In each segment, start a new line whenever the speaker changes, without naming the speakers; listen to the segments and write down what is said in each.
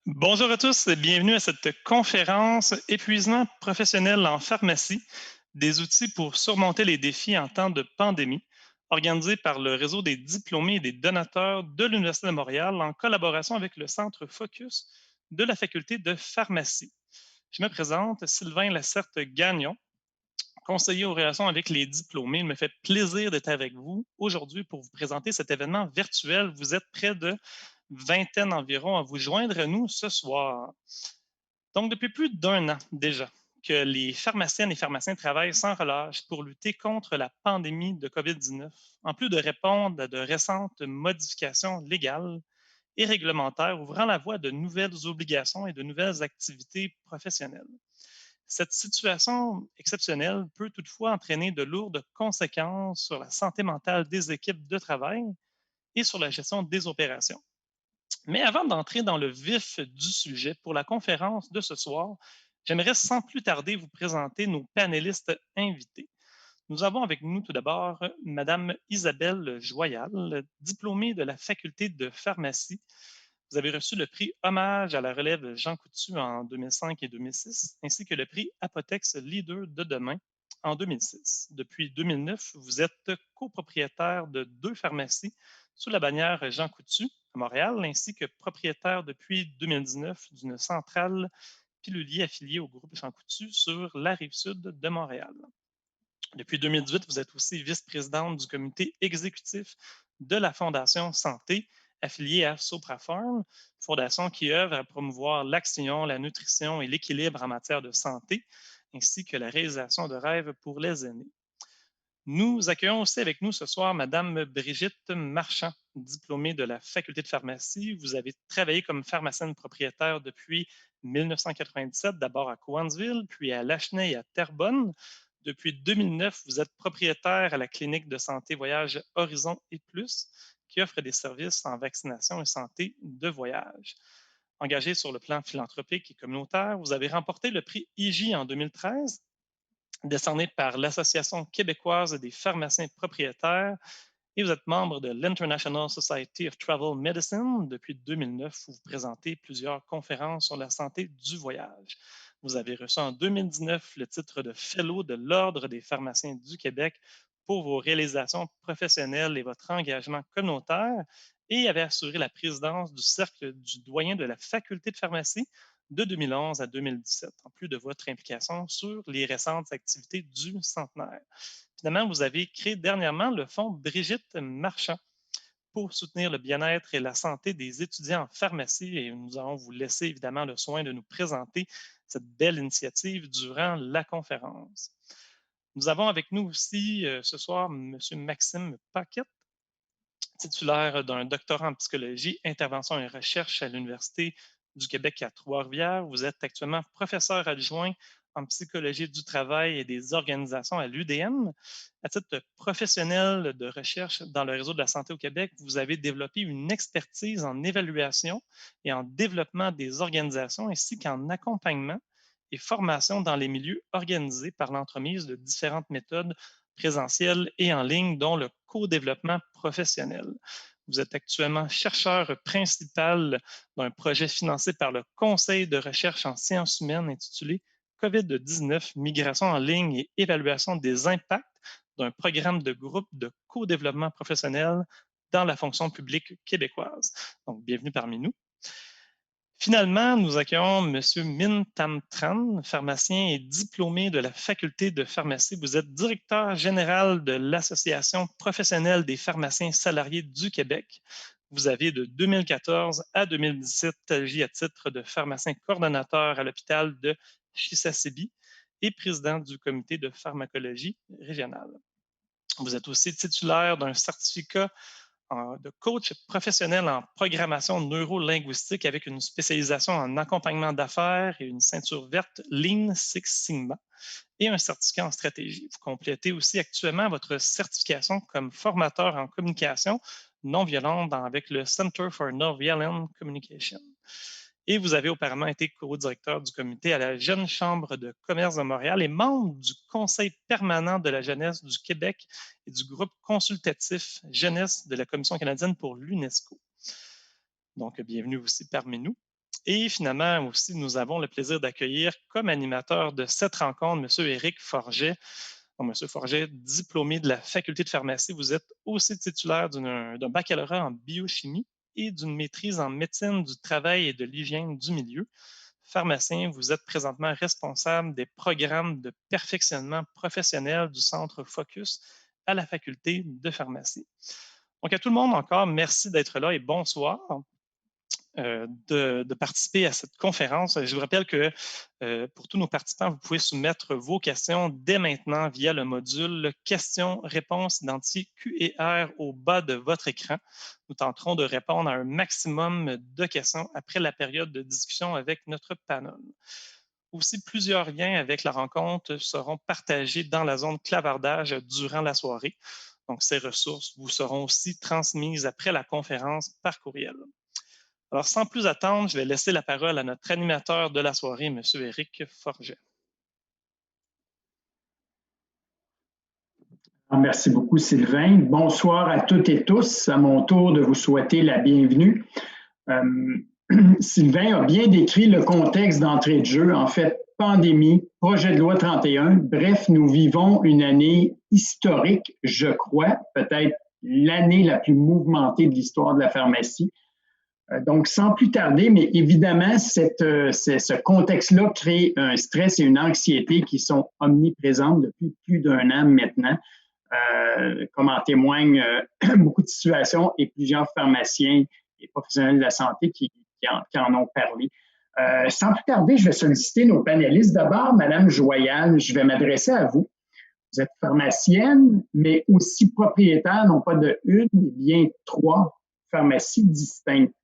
Bonjour à tous et bienvenue à cette conférence Épuisement professionnel en pharmacie, des outils pour surmonter les défis en temps de pandémie, organisée par le réseau des diplômés et des donateurs de l'Université de Montréal en collaboration avec le Centre Focus de la Faculté de pharmacie. Je me présente, Sylvain Lacerte-Gagnon, conseiller aux relations avec les diplômés. Il me fait plaisir d'être avec vous aujourd'hui pour vous présenter cet événement virtuel. Vous êtes près de vingtaine environ à vous joindre à nous ce soir. Donc, depuis plus d'un an déjà que les pharmaciennes et pharmaciens travaillent sans relâche pour lutter contre la pandémie de COVID-19, en plus de répondre à de récentes modifications légales et réglementaires ouvrant la voie à de nouvelles obligations et de nouvelles activités professionnelles. Cette situation exceptionnelle peut toutefois entraîner de lourdes conséquences sur la santé mentale des équipes de travail et sur la gestion des opérations. Mais avant d'entrer dans le vif du sujet pour la conférence de ce soir, j'aimerais sans plus tarder vous présenter nos panélistes invités. Nous avons avec nous tout d'abord Madame Isabelle Joyal, diplômée de la faculté de pharmacie. Vous avez reçu le prix Hommage à la relève Jean Coutu en 2005 et 2006, ainsi que le prix Apotex Leader de demain en 2006. Depuis 2009, vous êtes copropriétaire de deux pharmacies sous la bannière Jean Coutu à Montréal, ainsi que propriétaire depuis 2019 d'une centrale pilulier affiliée au groupe Jean Coutu sur la rive sud de Montréal. Depuis 2018, vous êtes aussi vice-présidente du comité exécutif de la Fondation Santé, affiliée à Soprafarm, fondation qui œuvre à promouvoir l'action, la nutrition et l'équilibre en matière de santé, ainsi que la réalisation de rêves pour les aînés. Nous accueillons aussi avec nous ce soir Madame Brigitte Marchand, diplômée de la Faculté de pharmacie. Vous avez travaillé comme pharmacienne propriétaire depuis 1997, d'abord à Cowansville, puis à Lachenay et à Terrebonne. Depuis 2009, vous êtes propriétaire à la clinique de santé voyage Horizon et Plus, qui offre des services en vaccination et santé de voyage. Engagé sur le plan philanthropique et communautaire, vous avez remporté le prix IJ en 2013, décerné par l'Association québécoise des pharmaciens propriétaires, et vous êtes membre de l'International Society of Travel Medicine depuis 2009, où vous présentez plusieurs conférences sur la santé du voyage. Vous avez reçu en 2019 le titre de Fellow de l'Ordre des pharmaciens du Québec pour vos réalisations professionnelles et votre engagement communautaire, et avez assuré la présidence du Cercle du doyen de la Faculté de pharmacie de 2011 à 2017, en plus de votre implication sur les récentes activités du centenaire. Finalement, vous avez créé dernièrement le fonds Brigitte Marchand pour soutenir le bien-être et la santé des étudiants en pharmacie, et nous allons vous laisser évidemment le soin de nous présenter cette belle initiative durant la conférence. Nous avons avec nous aussi ce soir M. Maxime Paquette, titulaire d'un doctorat en psychologie, intervention et recherche à l'Université du Québec à Trois-Rivières. Vous êtes actuellement professeur adjoint en psychologie du travail et des organisations à l'UDM. À titre professionnel de recherche dans le réseau de la santé au Québec, vous avez développé une expertise en évaluation et en développement des organisations, ainsi qu'en accompagnement et formation dans les milieux organisés par l'entremise de différentes méthodes présentielles et en ligne, dont le co-développement professionnel. Vous êtes actuellement chercheur principal d'un projet financé par le Conseil de recherche en sciences humaines intitulé COVID-19, migration en ligne et évaluation des impacts d'un programme de groupe de co-développement professionnel dans la fonction publique québécoise. Donc, bienvenue parmi nous. Finalement, nous accueillons M. Min Tam Tran, pharmacien et diplômé de la Faculté de pharmacie. Vous êtes directeur général de l'Association professionnelle des pharmaciens salariés du Québec. Vous avez de 2014 à 2017 agi à titre de pharmacien coordonnateur à l'hôpital de Chisasibi et président du comité de pharmacologie régionale. Vous êtes aussi titulaire d'un certificat de coach professionnel en programmation neurolinguistique avec une spécialisation en accompagnement d'affaires et une ceinture verte Lean Six Sigma et un certificat en stratégie. Vous complétez aussi actuellement votre certification comme formateur en communication non violente avec le Center for Non-Violent Communication. Et vous avez auparavant été co-directeur du comité à la Jeune Chambre de commerce de Montréal et membre du Conseil permanent de la jeunesse du Québec et du groupe consultatif jeunesse de la Commission canadienne pour l'UNESCO. Donc, bienvenue aussi parmi nous. Et finalement, aussi, nous avons le plaisir d'accueillir comme animateur de cette rencontre M. Éric Forget. Donc, M. Forget, diplômé de la faculté de pharmacie, vous êtes aussi titulaire d'un baccalauréat en biochimie et d'une maîtrise en médecine du travail et de l'hygiène du milieu. Pharmacien, vous êtes présentement responsable des programmes de perfectionnement professionnel du Centre Focus à la faculté de pharmacie. Donc, à tout le monde encore, merci d'être là et bonsoir. De participer à cette conférence. Je vous rappelle que pour tous nos participants, vous pouvez soumettre vos questions dès maintenant via le module questions-réponses identifiées Q&R au bas de votre écran. Nous tenterons de répondre à un maximum de questions après la période de discussion avec notre panel. Aussi, plusieurs liens avec la rencontre seront partagés dans la zone clavardage durant la soirée. Donc, ces ressources vous seront aussi transmises après la conférence par courriel. Alors, sans plus attendre, je vais laisser la parole à notre animateur de la soirée, M. Éric Forget.
Merci beaucoup, Sylvain. Bonsoir à toutes et tous. À mon tour de vous souhaiter la bienvenue. Sylvain a bien décrit le contexte d'entrée de jeu. En fait, pandémie, projet de loi 31. Bref, nous vivons une année historique, je crois, peut-être l'année la plus mouvementée de l'histoire de la pharmacie. Donc, sans plus tarder, mais évidemment, ce contexte-là crée un stress et une anxiété qui sont omniprésentes depuis plus d'un an maintenant, comme en témoignent beaucoup de situations et plusieurs pharmaciens et professionnels de la santé qui en ont parlé. Sans plus tarder, je vais solliciter nos panélistes. D'abord, Madame Joyal, je vais m'adresser à vous. Vous êtes pharmacienne, mais aussi propriétaire, non pas de une, mais bien 3 pharmacies distinctes.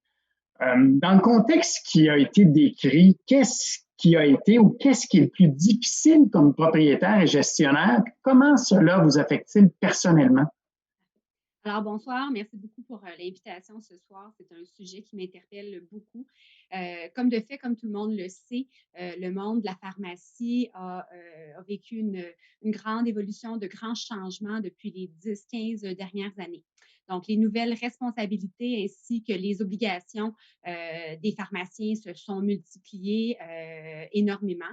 Dans le contexte qui a été décrit, qu'est-ce qui a été ou qu'est-ce qui est le plus difficile comme propriétaire et gestionnaire? Comment cela vous affecte-t-il personnellement?
Alors, bonsoir. Merci beaucoup pour l'invitation ce soir. C'est un sujet qui m'interpelle beaucoup. Comme de fait, comme tout le monde le sait, le monde de la pharmacie a vécu une grande évolution, de grands changements depuis les 10-15 dernières années. Donc, les nouvelles responsabilités ainsi que les obligations des pharmaciens se sont multipliées énormément.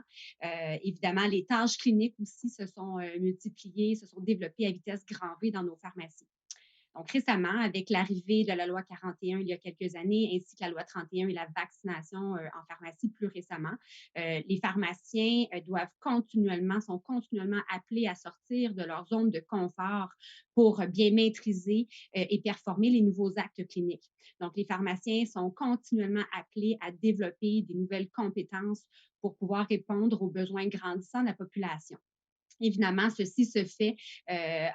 Évidemment, les tâches cliniques aussi se sont multipliées, se sont développées à vitesse grand V dans nos pharmacies. Donc, récemment, avec l'arrivée de la loi 41 il y a quelques années, ainsi que la loi 31 et la vaccination en pharmacie plus récemment, les pharmaciens sont continuellement appelés à sortir de leur zone de confort pour bien maîtriser et performer les nouveaux actes cliniques. Donc, les pharmaciens sont continuellement appelés à développer des nouvelles compétences pour pouvoir répondre aux besoins grandissants de la population. Évidemment, ceci se fait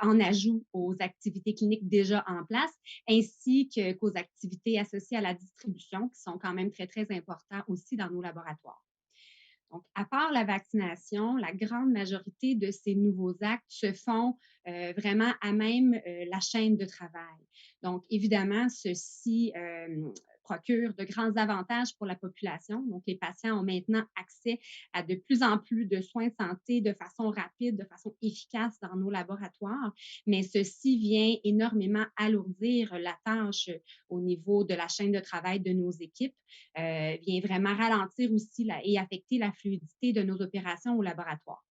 en ajout aux activités cliniques déjà en place, ainsi qu'aux activités associées à la distribution, qui sont quand même très, très importantes aussi dans nos laboratoires. Donc, à part la vaccination, la grande majorité de ces nouveaux actes se font vraiment à même la chaîne de travail. Donc, évidemment, ceci procure de grands avantages pour la population. Donc, les patients ont maintenant accès à de plus en plus de soins de santé de façon rapide, de façon efficace dans nos laboratoires, mais ceci vient énormément alourdir la tâche au niveau de la chaîne de travail de nos équipes, vient vraiment ralentir aussi et affecter la fluidité de nos opérations au laboratoire.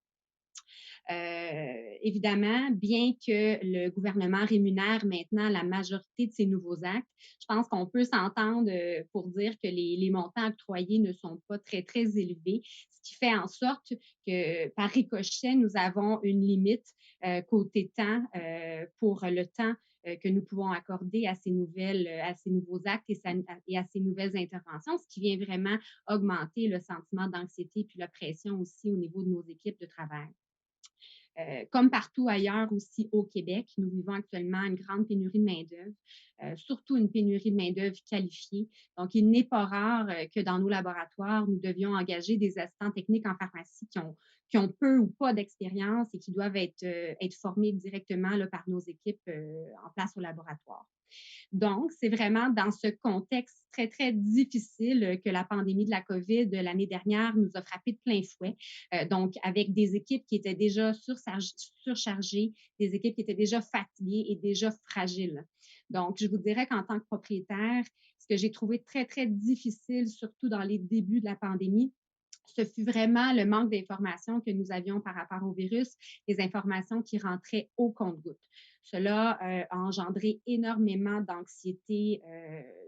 Évidemment, bien que le gouvernement rémunère maintenant la majorité de ces nouveaux actes, je pense qu'on peut s'entendre pour dire que les montants octroyés ne sont pas très, très élevés, ce qui fait en sorte que par ricochet, nous avons une limite côté temps pour le temps que nous pouvons accorder à ces nouveaux actes et à ces nouvelles interventions, ce qui vient vraiment augmenter le sentiment d'anxiété puis la pression aussi au niveau de nos équipes de travail. Comme partout ailleurs aussi au Québec, nous vivons actuellement une grande pénurie de main-d'œuvre, surtout une pénurie de main-d'œuvre qualifiée. Donc, il n'est pas rare que dans nos laboratoires, nous devions engager des assistants techniques en pharmacie qui ont peu ou pas d'expérience et qui doivent être formés directement là, par nos équipes en place au laboratoire. Donc, c'est vraiment dans ce contexte très, très difficile que la pandémie de la COVID l'année dernière nous a frappé de plein fouet. Donc, avec des équipes qui étaient déjà surchargées, des équipes qui étaient déjà fatiguées et déjà fragiles. Donc, je vous dirais qu'en tant que propriétaire, ce que j'ai trouvé très, très difficile, surtout dans les débuts de la pandémie, ce fut vraiment le manque d'informations que nous avions par rapport au virus, les informations qui rentraient au compte-gouttes. Cela a engendré énormément d'anxiété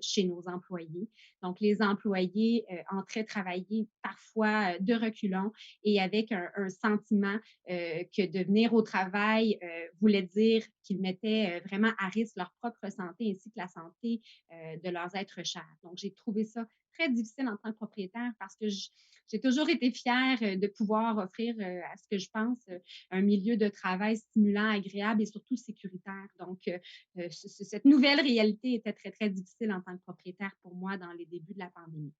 chez nos employés. Donc, les employés entraient travailler parfois de reculons et avec un sentiment que de venir au travail voulait dire qu'ils mettaient vraiment à risque leur propre santé ainsi que la santé de leurs êtres chers. Donc, j'ai trouvé ça très difficile en tant que propriétaire parce que j'ai toujours été fière de pouvoir offrir à ce que je pense un milieu de travail stimulant, agréable et surtout sécuritaire. Donc, cette nouvelle réalité était très, très difficile en tant que propriétaire pour moi dans les débuts de la pandémie.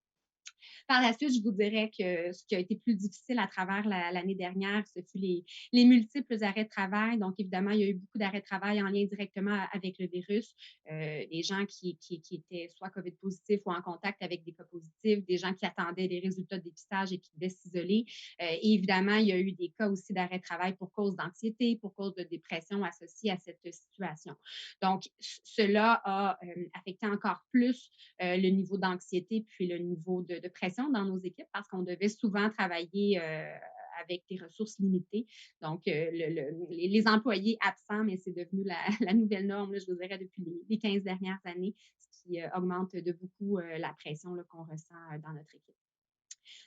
Par la suite, je vous dirais que ce qui a été plus difficile à travers l'année dernière, ce fut les multiples arrêts de travail. Donc, évidemment, il y a eu beaucoup d'arrêts de travail en lien directement avec le virus. Les gens qui étaient soit COVID positifs ou en contact avec des cas positifs, des gens qui attendaient les résultats de dépistage et qui devaient s'isoler. Et évidemment, il y a eu des cas aussi d'arrêt de travail pour cause d'anxiété, pour cause de dépression associée à cette situation. Donc, cela a affecté encore plus le niveau d'anxiété puis le niveau de pression dans nos équipes parce qu'on devait souvent travailler avec des ressources limitées. Donc, les employés absents, mais c'est devenu la nouvelle norme, là, je vous dirais, depuis les 15 dernières années, ce qui augmente de beaucoup la pression là, qu'on ressent dans notre équipe.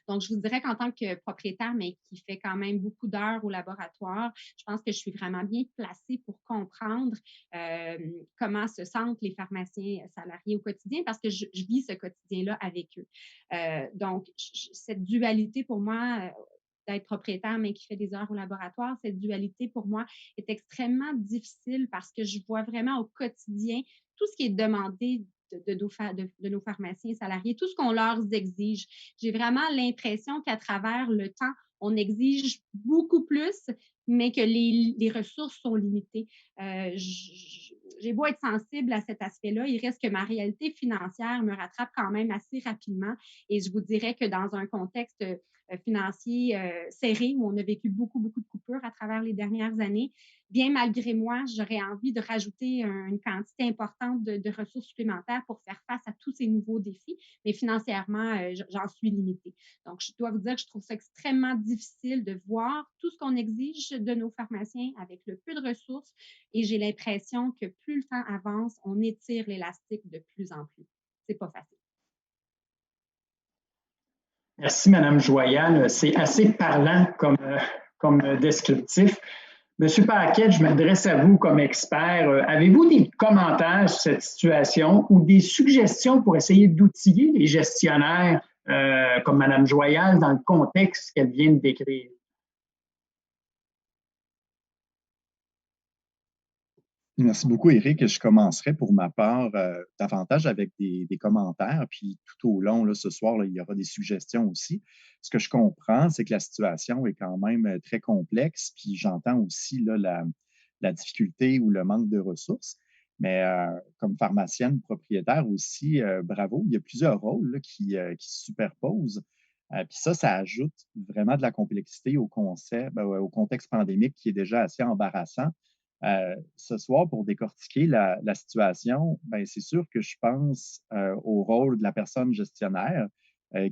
Donc, je vous dirais qu'en tant que propriétaire, mais qui fait quand même beaucoup d'heures au laboratoire, je pense que je suis vraiment bien placée pour comprendre comment se sentent les pharmaciens salariés au quotidien parce que je vis ce quotidien-là avec eux. Donc, cette dualité pour moi, d'être propriétaire, mais qui fait des heures au laboratoire, cette dualité pour moi est extrêmement difficile parce que je vois vraiment au quotidien tout ce qui est demandé de nos pharmaciens salariés, tout ce qu'on leur exige. J'ai vraiment l'impression qu'à travers le temps, on exige beaucoup plus, mais que les ressources sont limitées. J'ai beau être sensible à cet aspect-là, il reste que ma réalité financière me rattrape quand même assez rapidement. Et je vous dirais que dans un contexte financier serré où on a vécu beaucoup, beaucoup de coupures à travers les dernières années, bien malgré moi, j'aurais envie de rajouter une quantité importante de ressources supplémentaires pour faire face à tous ces nouveaux défis, mais financièrement, j'en suis limitée. Donc, je dois vous dire que je trouve ça extrêmement difficile de voir tout ce qu'on exige de nos pharmaciens avec le peu de ressources et j'ai l'impression que plus le temps avance, on étire l'élastique de plus en plus. C'est pas facile.
Merci, Madame Joyal. C'est assez parlant comme descriptif. Monsieur Paquette, je m'adresse à vous comme expert. Avez-vous des commentaires sur cette situation ou des suggestions pour essayer d'outiller les gestionnaires comme Madame Joyal dans le contexte qu'elle vient de décrire?
Merci beaucoup, Éric. Je commencerai pour ma part davantage avec des commentaires, puis tout au long, là, ce soir, là, il y aura des suggestions aussi. Ce que je comprends, c'est que la situation est quand même très complexe, puis j'entends aussi là, la difficulté ou le manque de ressources. Mais comme pharmacienne propriétaire aussi, bravo, il y a plusieurs rôles là, qui se superposent. Puis ça ajoute vraiment de la complexité au concept, au contexte pandémique qui est déjà assez embarrassant. Ce soir, pour décortiquer la situation, ben, c'est sûr que je pense au rôle de la personne gestionnaire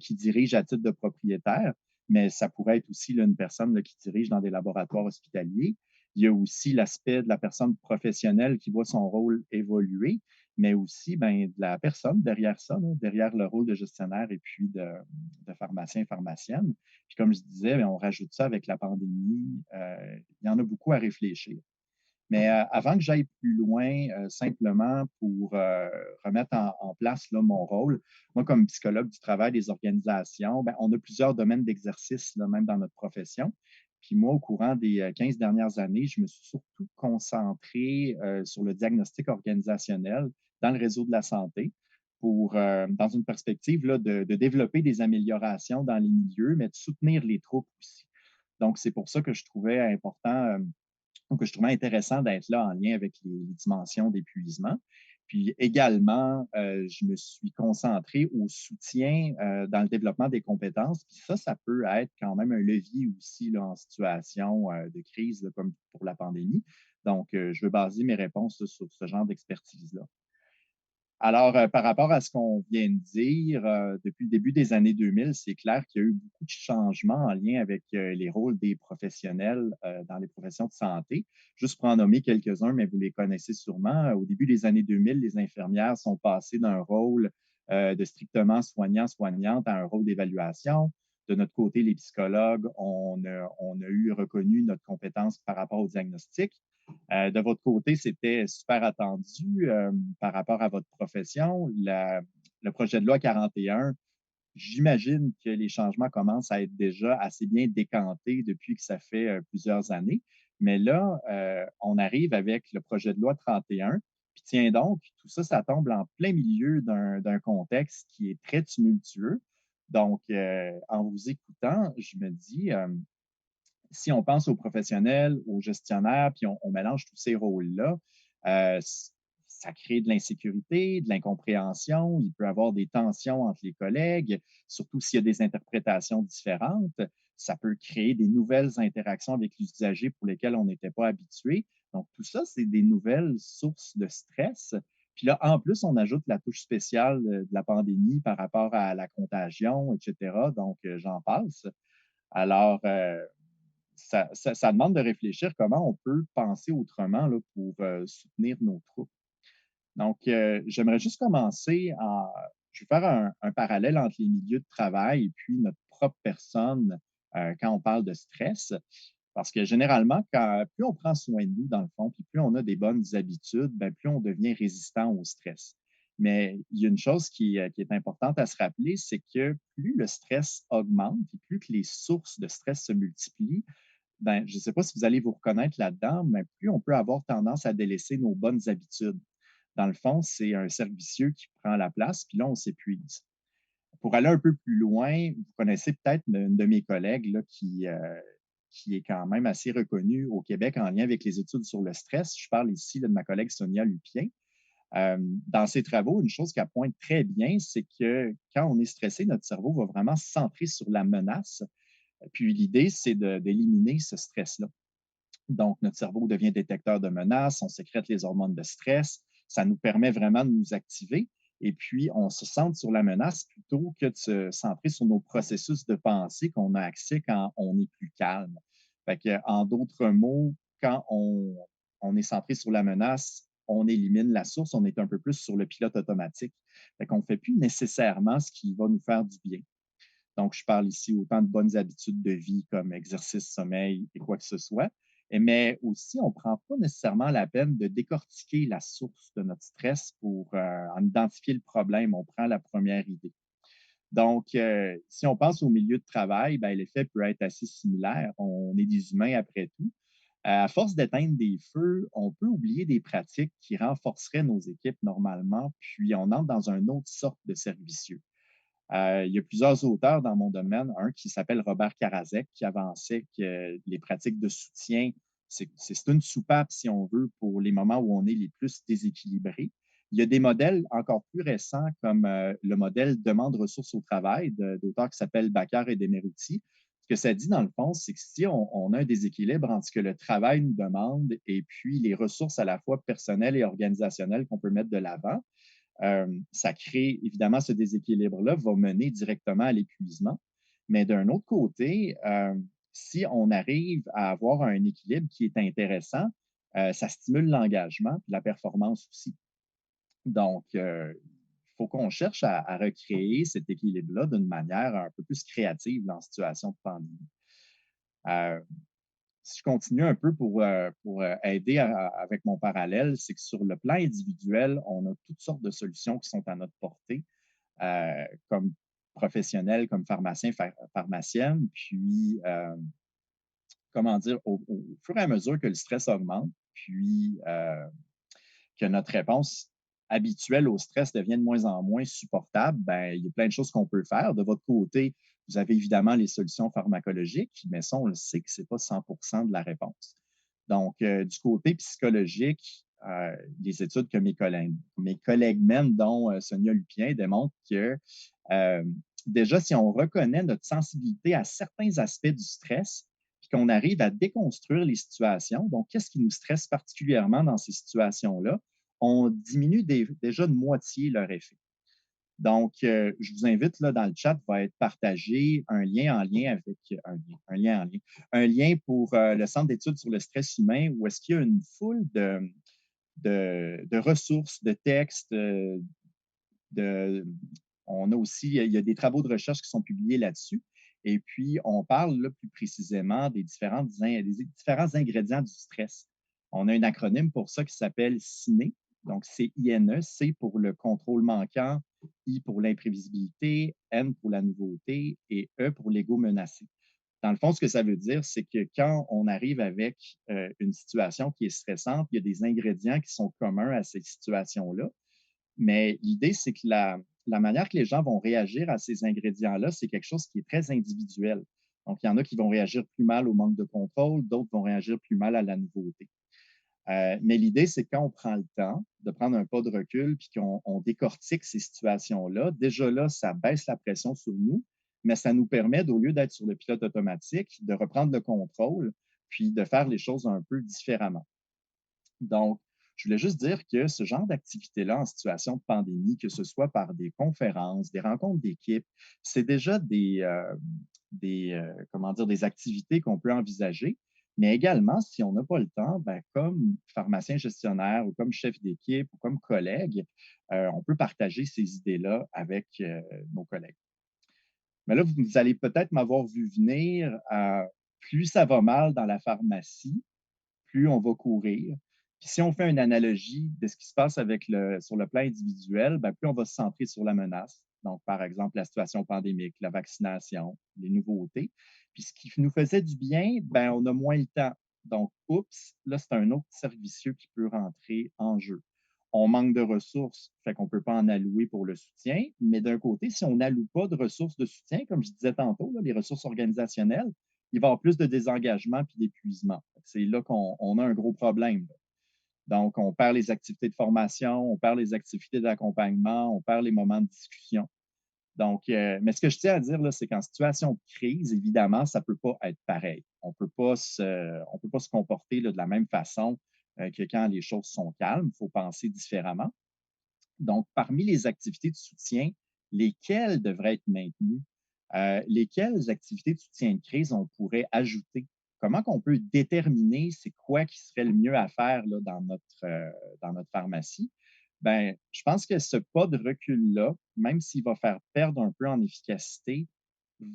qui dirige à titre de propriétaire, mais ça pourrait être aussi là, une personne là, qui dirige dans des laboratoires hospitaliers. Il y a aussi l'aspect de la personne professionnelle qui voit son rôle évoluer, mais aussi ben, de la personne derrière ça, là, derrière le rôle de gestionnaire et puis de pharmacien, pharmacienne. Puis comme je disais, ben, on rajoute ça avec la pandémie. Il y en a beaucoup à réfléchir. Mais avant que j'aille plus loin, simplement pour remettre en place là, mon rôle, moi, comme psychologue du travail des organisations, ben, on a plusieurs domaines d'exercice, là, même dans notre profession. Puis moi, au courant des 15 dernières années, je me suis surtout concentré sur le diagnostic organisationnel dans le réseau de la santé pour, dans une perspective là, de développer des améliorations dans les milieux, mais de soutenir les troupes aussi. Donc, c'est pour ça que je trouvais important que je trouvais intéressant d'être là en lien avec les dimensions d'épuisement. Puis également, je me suis concentré au soutien dans le développement des compétences. Puis ça peut être quand même un levier aussi là, en situation de crise là, comme pour la pandémie. Donc, je veux baser mes réponses là, sur ce genre d'expertise-là. Alors, par rapport à ce qu'on vient de dire, depuis le début des années 2000, c'est clair qu'il y a eu beaucoup de changements en lien avec les rôles des professionnels dans les professions de santé. Juste pour en nommer quelques-uns, mais vous les connaissez sûrement. Au début des années 2000, les infirmières sont passées d'un rôle de strictement soignant-soignante à un rôle d'évaluation. De notre côté, les psychologues, on a eu reconnu notre compétence par rapport au diagnostic. De votre côté, c'était super attendu par rapport à votre profession. Le projet de loi 41, j'imagine que les changements commencent à être déjà assez bien décantés depuis que ça fait plusieurs années. Mais là, on arrive avec le projet de loi 31. Puis tiens donc, tout ça, ça tombe en plein milieu d'un contexte qui est très tumultueux. Donc, en vous écoutant, je me dis, si on pense aux professionnels, aux gestionnaires, puis on mélange tous ces rôles-là, ça crée de l'insécurité, de l'incompréhension. Il peut y avoir des tensions entre les collègues, surtout s'il y a des interprétations différentes. Ça peut créer des nouvelles interactions avec les usagers pour lesquelles on n'était pas habitué. Donc, tout ça, c'est des nouvelles sources de stress. Puis là, en plus, on ajoute la touche spéciale de la pandémie par rapport à la contagion, etc. Donc, j'en passe. Alors, ça demande de réfléchir comment on peut penser autrement là, pour soutenir nos troupes. Donc, j'aimerais juste commencer je vais faire un parallèle entre les milieux de travail et puis notre propre personne quand on parle de stress. Parce que généralement, plus on prend soin de nous, dans le fond, puis plus on a des bonnes habitudes, ben, plus on devient résistant au stress. Mais il y a une chose qui est importante à se rappeler, c'est que plus le stress augmente et plus que les sources de stress se multiplient, ben, je ne sais pas si vous allez vous reconnaître là-dedans, mais plus on peut avoir tendance à délaisser nos bonnes habitudes. Dans le fond, c'est un cercle vicieux qui prend la place, puis là, on s'épuise. Pour aller un peu plus loin, vous connaissez peut-être une de mes collègues là, qui est quand même assez reconnue au Québec en lien avec les études sur le stress. Je parle ici là, de ma collègue Sonia Lupien. Dans ses travaux, une chose qu'elle pointe très bien, c'est que quand on est stressé, notre cerveau va vraiment se centrer sur la menace. Puis l'idée, c'est d'éliminer ce stress-là. Donc, notre cerveau devient détecteur de menaces, on sécrète les hormones de stress, ça nous permet vraiment de nous activer. Et puis, on se centre sur la menace plutôt que de se centrer sur nos processus de pensée qu'on a accès quand on est plus calme. Fait que, en d'autres mots, quand on est centré sur la menace, on élimine la source, on est un peu plus sur le pilote automatique. Fait qu'on ne fait plus nécessairement ce qui va nous faire du bien. Donc, je parle ici autant de bonnes habitudes de vie comme exercice, sommeil et quoi que ce soit. Mais aussi, on ne prend pas nécessairement la peine de décortiquer la source de notre stress pour en identifier le problème. On prend la première idée. Donc, si on pense au milieu de travail, ben, l'effet peut être assez similaire. On est des humains après tout. À force d'éteindre des feux, on peut oublier des pratiques qui renforceraient nos équipes normalement, puis on entre dans une autre sorte de cercle vicieux. Il y a plusieurs auteurs dans mon domaine, un qui s'appelle Robert Karasek, qui avançait que les pratiques de soutien, c'est une soupape, si on veut, pour les moments où on est les plus déséquilibrés. Il y a des modèles encore plus récents, comme le modèle demande ressources au travail d'auteurs qui s'appellent Baccar et Demeruti. Ce que ça dit, dans le fond, c'est que si on a un déséquilibre entre ce que le travail nous demande et puis les ressources à la fois personnelles et organisationnelles qu'on peut mettre de l'avant, ça crée, évidemment, ce déséquilibre-là va mener directement à l'épuisement. Mais d'un autre côté, si on arrive à avoir un équilibre qui est intéressant, ça stimule l'engagement et la performance aussi. Donc, il faut qu'on cherche à recréer cet équilibre-là d'une manière un peu plus créative dans la situation de pandémie. Si je continue un peu pour aider avec mon parallèle, c'est que sur le plan individuel, on a toutes sortes de solutions qui sont à notre portée, comme professionnels, comme pharmaciens, pharmaciennes. Puis, comment dire, au fur et à mesure que le stress augmente, puis que notre réponse habituelle au stress devient de moins en moins supportable, ben, il y a plein de choses qu'on peut faire. De votre côté, vous avez évidemment les solutions pharmacologiques, mais ça, on le sait que ce n'est pas 100% de la réponse. Donc, du côté psychologique, les études que mes collègues mènent, dont Sonia Lupien, démontrent que déjà, si on reconnaît notre sensibilité à certains aspects du stress, puis qu'on arrive à déconstruire les situations, donc qu'est-ce qui nous stresse particulièrement dans ces situations-là, on diminue déjà de moitié leur effet. Donc, je vous invite, là, dans le chat, va être partagé un lien en lien avec un lien pour le Centre d'études sur le stress humain, où est-ce qu'il y a une foule de ressources, de textes, on a aussi, il y a des travaux de recherche qui sont publiés là-dessus. Et puis, on parle là, plus précisément des différents ingrédients du stress. On a un acronyme pour ça qui s'appelle CINE. Donc, c'est INE, C pour le contrôle manquant, I pour l'imprévisibilité, N pour la nouveauté et E pour l'ego menacé. Dans le fond, ce que ça veut dire, c'est que quand on arrive avec une situation qui est stressante, il y a des ingrédients qui sont communs à ces situations-là. Mais l'idée, c'est que la manière que les gens vont réagir à ces ingrédients-là, c'est quelque chose qui est très individuel. Donc, il y en a qui vont réagir plus mal au manque de contrôle, d'autres vont réagir plus mal à la nouveauté. Mais l'idée, c'est que quand on prend le temps de prendre un pas de recul puis qu'on décortique ces situations-là, déjà là, ça baisse la pression sur nous, mais ça nous permet, au lieu d'être sur le pilote automatique, de reprendre le contrôle puis de faire les choses un peu différemment. Donc, je voulais juste dire que ce genre d'activité-là en situation de pandémie, que ce soit par des conférences, des rencontres d'équipe, c'est déjà des activités qu'on peut envisager. Mais également, si on n'a pas le temps, ben, comme pharmacien gestionnaire ou comme chef d'équipe ou comme collègue, on peut partager ces idées-là avec nos collègues. Mais là, vous allez peut-être m'avoir vu venir, plus ça va mal dans la pharmacie, plus on va courir. Puis si on fait une analogie de ce qui se passe sur le plan individuel, ben, plus on va se centrer sur la menace. Donc, par exemple, la situation pandémique, la vaccination, les nouveautés. Puis ce qui nous faisait du bien, ben, on a moins le temps. Donc, oups, là, c'est un autre cercle vicieux qui peut rentrer en jeu. On manque de ressources, fait qu'on ne peut pas en allouer pour le soutien. Mais d'un côté, si on n'alloue pas de ressources de soutien, comme je disais tantôt, là, les ressources organisationnelles, il va y avoir plus de désengagement puis d'épuisement. C'est là qu'on a un gros problème. Donc, on perd les activités de formation, on perd les activités d'accompagnement, on perd les moments de discussion. Donc, mais ce que je tiens à dire, là, c'est qu'en situation de crise, évidemment, ça ne peut pas être pareil. On ne peut pas se comporter là, de la même façon que quand les choses sont calmes. Il faut penser différemment. Donc, parmi les activités de soutien, lesquelles devraient être maintenues? Lesquelles activités de soutien de crise on pourrait ajouter? Comment qu'on peut déterminer c'est quoi qui serait le mieux à faire là, dans notre pharmacie? Ben, je pense que ce pas de recul-là, même s'il va faire perdre un peu en efficacité,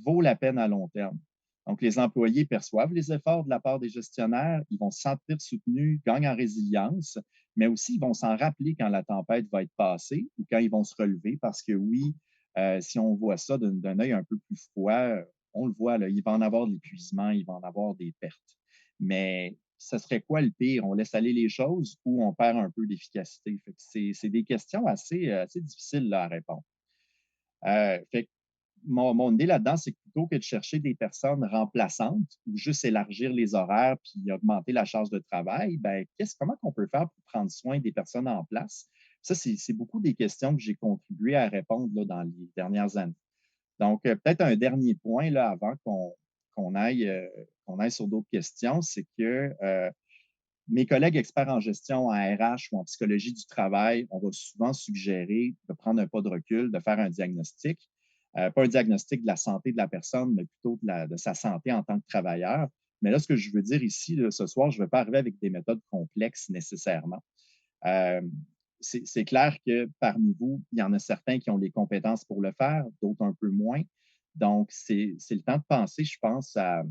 vaut la peine à long terme. Donc, les employés perçoivent les efforts de la part des gestionnaires, ils vont se sentir soutenus, gagnent en résilience, mais aussi ils vont s'en rappeler quand la tempête va être passée ou quand ils vont se relever parce que oui, si on voit ça d'un œil un peu plus froid, on le voit, là, il va en avoir de l'épuisement, il va en avoir des pertes. Mais ce serait quoi le pire? On laisse aller les choses ou on perd un peu d'efficacité? C'est des questions assez difficiles là, à répondre. Fait que mon idée là-dedans, c'est que plutôt que de chercher des personnes remplaçantes ou juste élargir les horaires puis augmenter la charge de travail, ben, comment on peut faire pour prendre soin des personnes en place? Ça, c'est beaucoup des questions que j'ai contribué à répondre là, dans les dernières années. Donc, peut-être un dernier point là, avant qu'on aille sur d'autres questions, c'est que mes collègues experts en gestion, en RH ou en psychologie du travail, on va souvent suggérer de prendre un pas de recul, de faire un diagnostic. Pas un diagnostic de la santé de la personne, mais plutôt de sa santé en tant que travailleur. Mais là, ce que je veux dire ici, là, ce soir, je ne vais pas arriver avec des méthodes complexes nécessairement. C'est clair que parmi vous, il y en a certains qui ont les compétences pour le faire, d'autres un peu moins. Donc, c'est le temps de penser, je pense, à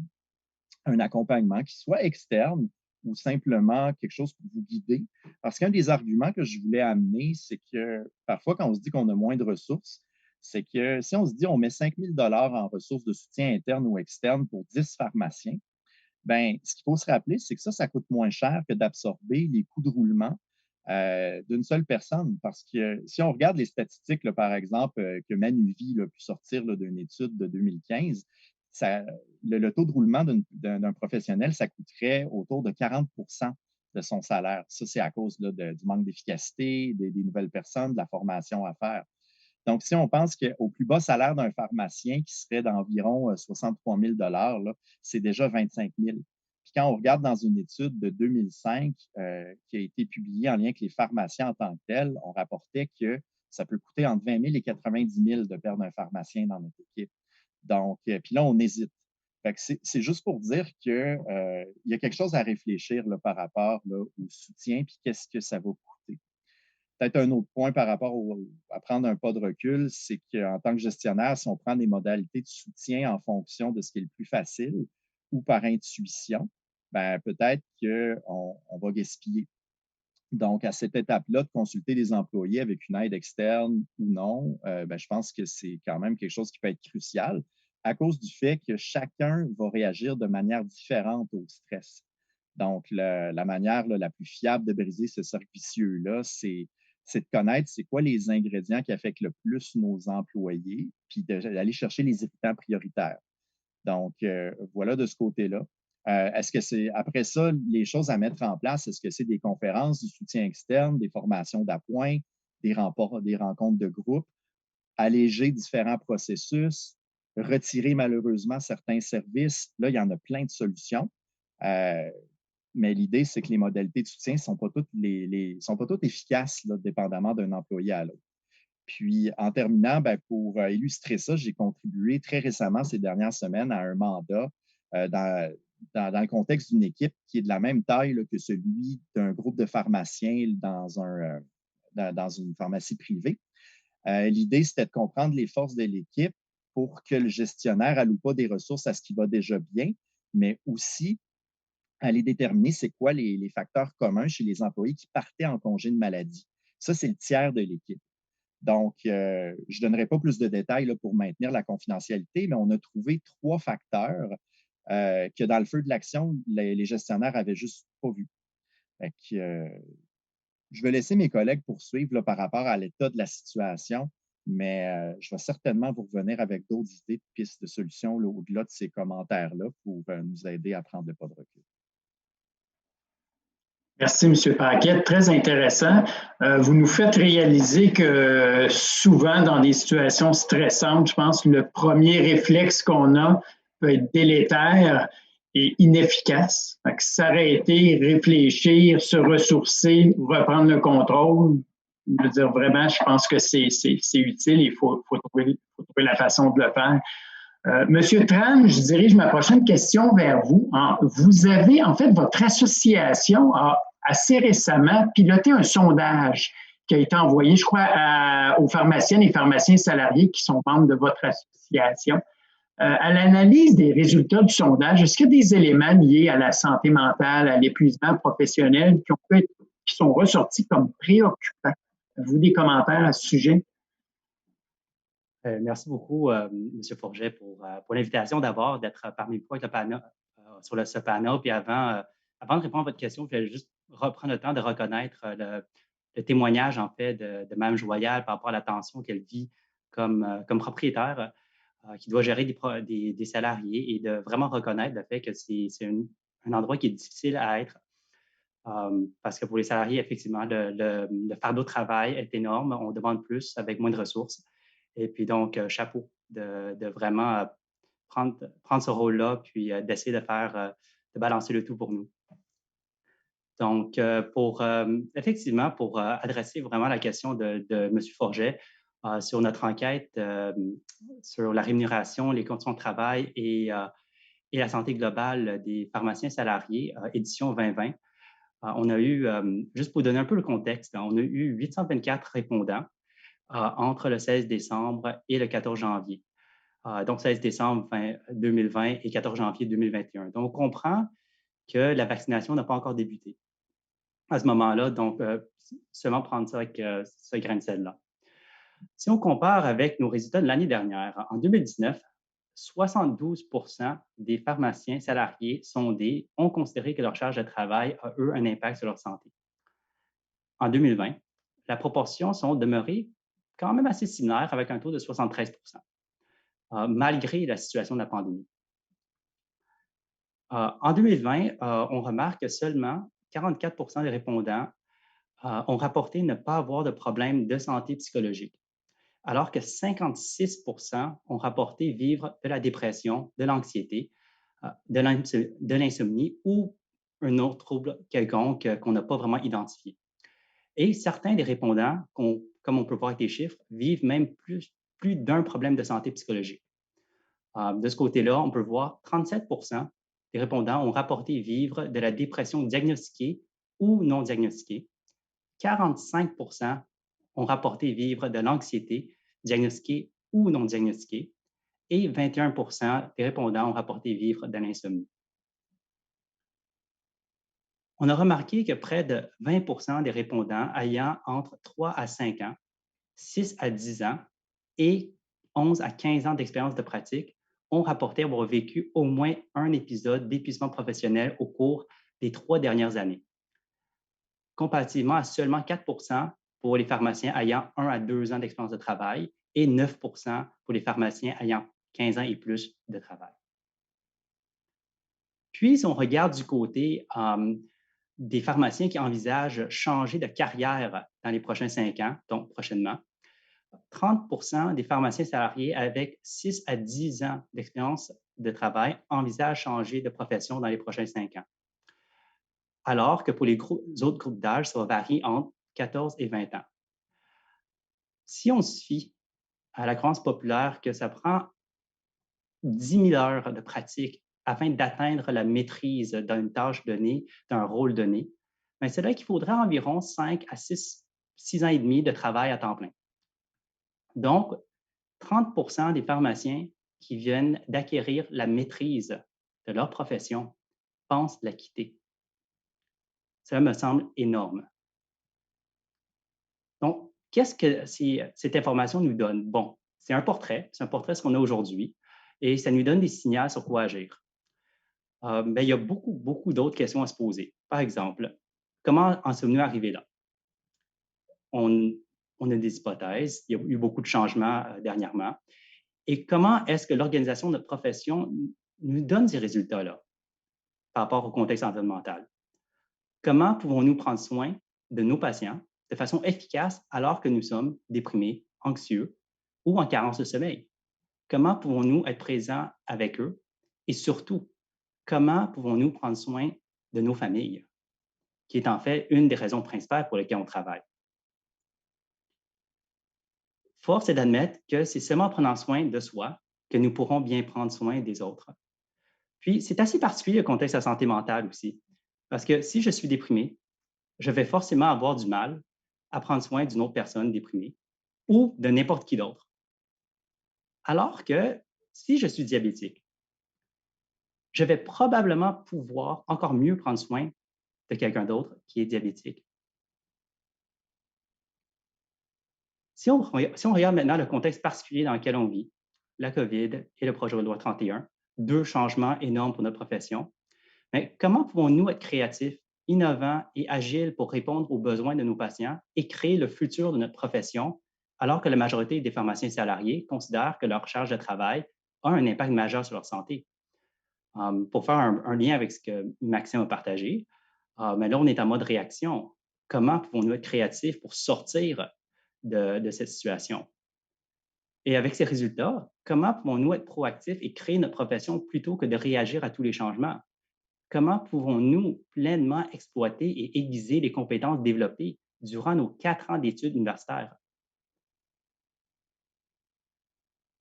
un accompagnement qui soit externe ou simplement quelque chose pour vous guider. Parce qu'un des arguments que je voulais amener, c'est que parfois, quand on se dit qu'on a moins de ressources, c'est que si on se dit on met 5 000 en ressources de soutien interne ou externe pour 10 pharmaciens, ben, ce qu'il faut se rappeler, c'est que ça coûte moins cher que d'absorber les coûts de roulement d'une seule personne. Parce que si on regarde les statistiques, là, par exemple, que Manuvie a pu sortir d'une étude de 2015, le taux de roulement d'un professionnel, ça coûterait autour de 40 de son salaire. Ça, c'est à cause là, du manque d'efficacité, des nouvelles personnes, de la formation à faire. Donc, si on pense qu'au plus bas salaire d'un pharmacien qui serait d'environ 63 000 là, c'est déjà 25 000. Puis quand on regarde dans une étude de 2005 qui a été publiée en lien avec les pharmaciens en tant que tels, on rapportait que ça peut coûter entre 20 000 et 90 000 de perdre un pharmacien dans notre équipe. Donc, puis là, on hésite. C'est juste pour dire qu'il y a quelque chose à réfléchir là, par rapport là, au soutien, puis qu'est-ce que ça va coûter. Peut-être un autre point par rapport à prendre un pas de recul, c'est qu'en tant que gestionnaire, si on prend des modalités de soutien en fonction de ce qui est le plus facile ou par intuition, ben, peut-être qu'on va gaspiller. Donc, à cette étape-là, de consulter les employés avec une aide externe ou non, ben, je pense que c'est quand même quelque chose qui peut être crucial à cause du fait que chacun va réagir de manière différente au stress. Donc, la manière là, la plus fiable de briser ce cercle vicieux-là, c'est de connaître c'est quoi les ingrédients qui affectent le plus nos employés, puis d'aller chercher les irritants prioritaires. Donc, voilà de ce côté-là. Est-ce que c'est, après ça, les choses à mettre en place, est-ce que c'est des conférences, du soutien externe, des formations d'appoint, des rencontres de groupe, alléger différents processus, retirer malheureusement certains services? Là, il y en a plein de solutions. Mais l'idée, c'est que les modalités de soutien ne sont pas toutes efficaces, là, dépendamment d'un employé à l'autre. Puis, en terminant, ben, pour illustrer ça, j'ai contribué très récemment, ces dernières semaines, à un mandat dans le contexte d'une équipe qui est de la même taille là, que celui d'un groupe de pharmaciens dans une pharmacie privée. L'idée, c'était de comprendre les forces de l'équipe pour que le gestionnaire alloue pas des ressources à ce qui va déjà bien, mais aussi aller déterminer c'est quoi les facteurs communs chez les employés qui partaient en congé de maladie. Ça, c'est le tiers de l'équipe. Donc, je ne donnerai pas plus de détails là, pour maintenir la confidentialité, mais on a trouvé 3 facteurs que dans le feu de l'action, les gestionnaires n'avaient juste pas vu. Fait que, je vais laisser mes collègues poursuivre là, par rapport à l'état de la situation, mais je vais certainement vous revenir avec d'autres idées, pistes de solutions là, au-delà de ces commentaires-là pour nous aider à prendre le pas de recul.
Merci, M. Paquette. Très intéressant. Vous nous faites réaliser que souvent, dans des situations stressantes, je pense que le premier réflexe qu'on a peut être délétère et inefficace. Fait que s'arrêter, réfléchir, se ressourcer, reprendre le contrôle, je veux dire, vraiment, je pense que c'est utile. Il faut trouver la façon de le faire. Monsieur Tran, je dirige ma prochaine question vers vous. Vous avez, en fait, votre association a assez récemment piloté un sondage qui a été envoyé, je crois, aux pharmaciennes et pharmaciens salariés qui sont membres de votre association. À l'analyse des résultats du sondage, est-ce qu'il y a des éléments liés à la santé mentale, à l'épuisement professionnel qui sont ressortis comme préoccupants? Avez-vous des commentaires à ce sujet?
Merci beaucoup, M. Forget, pour l'invitation d'abord d'être parmi vous avec le panel, sur ce panel. Puis avant de répondre à votre question, je vais juste reprendre le temps de reconnaître le témoignage, en fait, de Mme Joyal par rapport à la tension qu'elle vit comme propriétaire qui doit gérer des salariés et de vraiment reconnaître le fait que c'est un endroit qui est difficile à être. Parce que pour les salariés, effectivement, le fardeau de travail est énorme. On demande plus avec moins de ressources. Et puis donc, chapeau de vraiment prendre ce rôle-là, puis d'essayer de balancer le tout pour nous. Donc, effectivement, pour adresser vraiment la question de M. Forget sur notre enquête sur la rémunération, les conditions de travail et la santé globale des pharmaciens salariés, édition 2020, on a eu, juste pour donner un peu le contexte, on a eu 824 répondants entre le 16 décembre et le 14 janvier. Donc, 16 décembre 2020 et 14 janvier 2021. Donc, on comprend que la vaccination n'a pas encore débuté à ce moment-là. Donc, seulement prendre ça avec ce grain de sel-là. Si on compare avec nos résultats de l'année dernière, en 2019, 72% des pharmaciens salariés sondés ont considéré que leur charge de travail a, eux, un impact sur leur santé. En 2020, la proportion sont demeurées quand même assez similaires avec un taux de 73%, malgré la situation de la pandémie. En 2020, on remarque que seulement 44% des répondants ont rapporté ne pas avoir de problème de santé psychologique, alors que 56% ont rapporté vivre de la dépression, de l'anxiété, de l'insomnie ou un autre trouble quelconque qu'on n'a pas vraiment identifié. Et certains des répondants, comme on peut voir avec les chiffres, vivent même plus d'un problème de santé psychologique. De ce côté-là, on peut voir 37% des répondants ont rapporté vivre de la dépression diagnostiquée ou non diagnostiquée. 45% ont rapporté vivre de l'anxiété diagnostiquée ou non diagnostiquée. Et 21% des répondants ont rapporté vivre de l'insomnie. On a remarqué que près de 20% des répondants ayant entre 3 à 5 ans, 6 à 10 ans et 11 à 15 ans d'expérience de pratique ont rapporté avoir vécu au moins un épisode d'épuisement professionnel au cours des 3 dernières années, comparativement à seulement 4% pour les pharmaciens ayant 1 à 2 ans d'expérience de travail et 9% pour les pharmaciens ayant 15 ans et plus de travail. Puis, si on regarde du côté des pharmaciens qui envisagent changer de carrière dans les prochains 5 ans, donc prochainement, 30% des pharmaciens salariés avec 6 à 10 ans d'expérience de travail envisagent changer de profession dans les prochains 5 ans. Alors que pour les autres groupes d'âge, ça va varier entre 14 et 20 ans. Si on se fie à la croyance populaire que ça prend 10 000 heures de pratique afin d'atteindre la maîtrise d'une tâche donnée, d'un rôle donné, c'est là qu'il faudrait environ 5 à 6 ans et demi de travail à temps plein. Donc, 30% des pharmaciens qui viennent d'acquérir la maîtrise de leur profession pensent la quitter. Cela me semble énorme. Donc, qu'est-ce que cette information nous donne? Bon, c'est un portrait de ce qu'on a aujourd'hui et ça nous donne des signaux sur quoi agir. Il y a beaucoup d'autres questions à se poser. Par exemple, comment en sommes-nous arrivés là? On a des hypothèses, il y a eu beaucoup de changements dernièrement. Et comment est-ce que l'organisation de notre profession nous donne ces résultats-là par rapport au contexte environnemental? Comment pouvons-nous prendre soin de nos patients de façon efficace alors que nous sommes déprimés, anxieux ou en carence de sommeil? Comment pouvons-nous être présents avec eux? Et surtout, comment pouvons-nous prendre soin de nos familles, qui est en fait une des raisons principales pour lesquelles on travaille? Force est d'admettre que c'est seulement en prenant soin de soi que nous pourrons bien prendre soin des autres. Puis, c'est assez particulier le contexte de la santé mentale aussi, parce que si je suis déprimé, je vais forcément avoir du mal à prendre soin d'une autre personne déprimée ou de n'importe qui d'autre. Alors que si je suis diabétique, je vais probablement pouvoir encore mieux prendre soin de quelqu'un d'autre qui est diabétique. Si on regarde maintenant le contexte particulier dans lequel on vit, la COVID et le projet de loi 31, deux changements énormes pour notre profession, mais comment pouvons-nous être créatifs, innovants et agiles pour répondre aux besoins de nos patients et créer le futur de notre profession, alors que la majorité des pharmaciens salariés considèrent que leur charge de travail a un impact majeur sur leur santé? Pour faire un lien avec ce que Maxime a partagé, mais là, on est en mode réaction. Comment pouvons-nous être créatifs pour sortir de cette situation? Et avec ces résultats, comment pouvons-nous être proactifs et créer notre profession plutôt que de réagir à tous les changements? Comment pouvons-nous pleinement exploiter et aiguiser les compétences développées durant nos 4 ans d'études universitaires?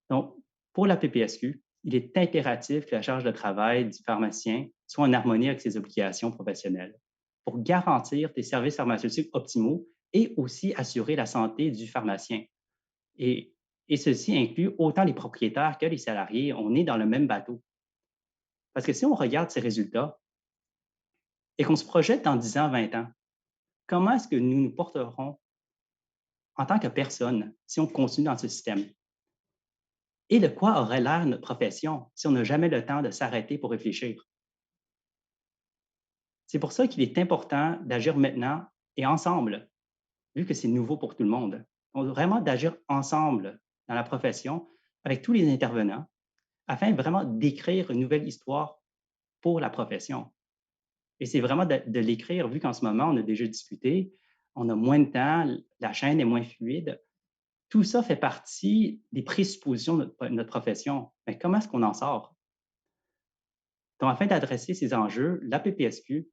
Donc, pour la PPSQ, il est impératif que la charge de travail du pharmacien soit en harmonie avec ses obligations professionnelles pour garantir des services pharmaceutiques optimaux et aussi assurer la santé du pharmacien. Et ceci inclut autant les propriétaires que les salariés. On est dans le même bateau. Parce que si on regarde ces résultats et qu'on se projette dans 10 ans, 20 ans, comment est-ce que nous nous porterons en tant que personne si on continue dans ce système? Et de quoi aurait l'air notre profession si on n'a jamais le temps de s'arrêter pour réfléchir? C'est pour ça qu'il est important d'agir maintenant et ensemble, vu que c'est nouveau pour tout le monde. Donc, vraiment d'agir ensemble dans la profession avec tous les intervenants afin vraiment d'écrire une nouvelle histoire pour la profession. Et c'est vraiment de l'écrire, vu qu'en ce moment, on a déjà discuté, on a moins de temps, la chaîne est moins fluide. Tout ça fait partie des présuppositions de notre profession. Mais comment est-ce qu'on en sort? Donc, afin d'adresser ces enjeux, la PPSQ,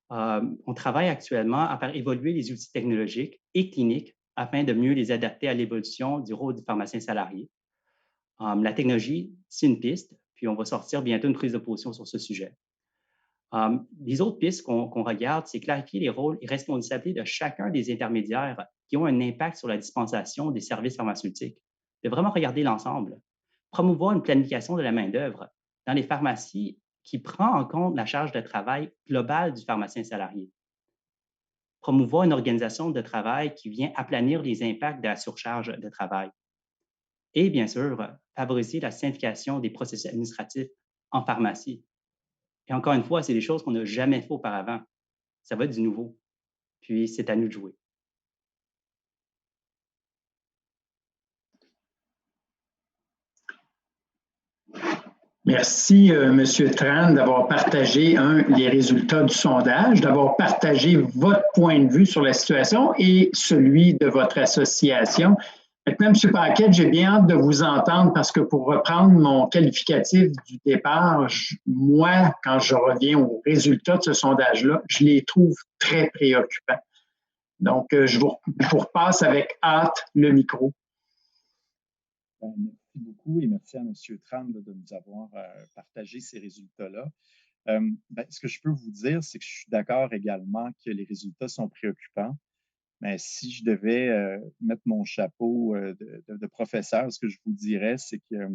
on travaille actuellement à faire évoluer les outils technologiques et cliniques afin de mieux les adapter à l'évolution du rôle du pharmacien salarié. La technologie, c'est une piste, puis on va sortir bientôt une prise de position sur ce sujet. Les autres pistes qu'on regarde, c'est clarifier les rôles et responsabilités de chacun des intermédiaires qui ont un impact sur la dispensation des services pharmaceutiques. De vraiment regarder l'ensemble. Promouvoir une planification de la main-d'œuvre dans les pharmacies qui prend en compte la charge de travail globale du pharmacien salarié. Promouvoir une organisation de travail qui vient aplanir les impacts de la surcharge de travail. Et bien sûr, favoriser la simplification des processus administratifs en pharmacie. Et encore une fois, c'est des choses qu'on n'a jamais fait auparavant. Ça va être du nouveau. Puis, c'est à nous de jouer.
Merci, M. Tran, d'avoir partagé, les résultats du sondage, d'avoir partagé votre point de vue sur la situation et celui de votre association. Maintenant, M. Paquette, j'ai bien hâte de vous entendre parce que pour reprendre mon qualificatif du départ, moi, quand je reviens aux résultats de ce sondage-là, je les trouve très préoccupants. Donc, je vous repasse avec hâte le micro.
Merci beaucoup et merci à M. Tran de nous avoir partagé ces résultats-là. Ce que je peux vous dire, c'est que je suis d'accord également que les résultats sont préoccupants. Mais si je devais mettre mon chapeau de professeur, ce que je vous dirais, c'est que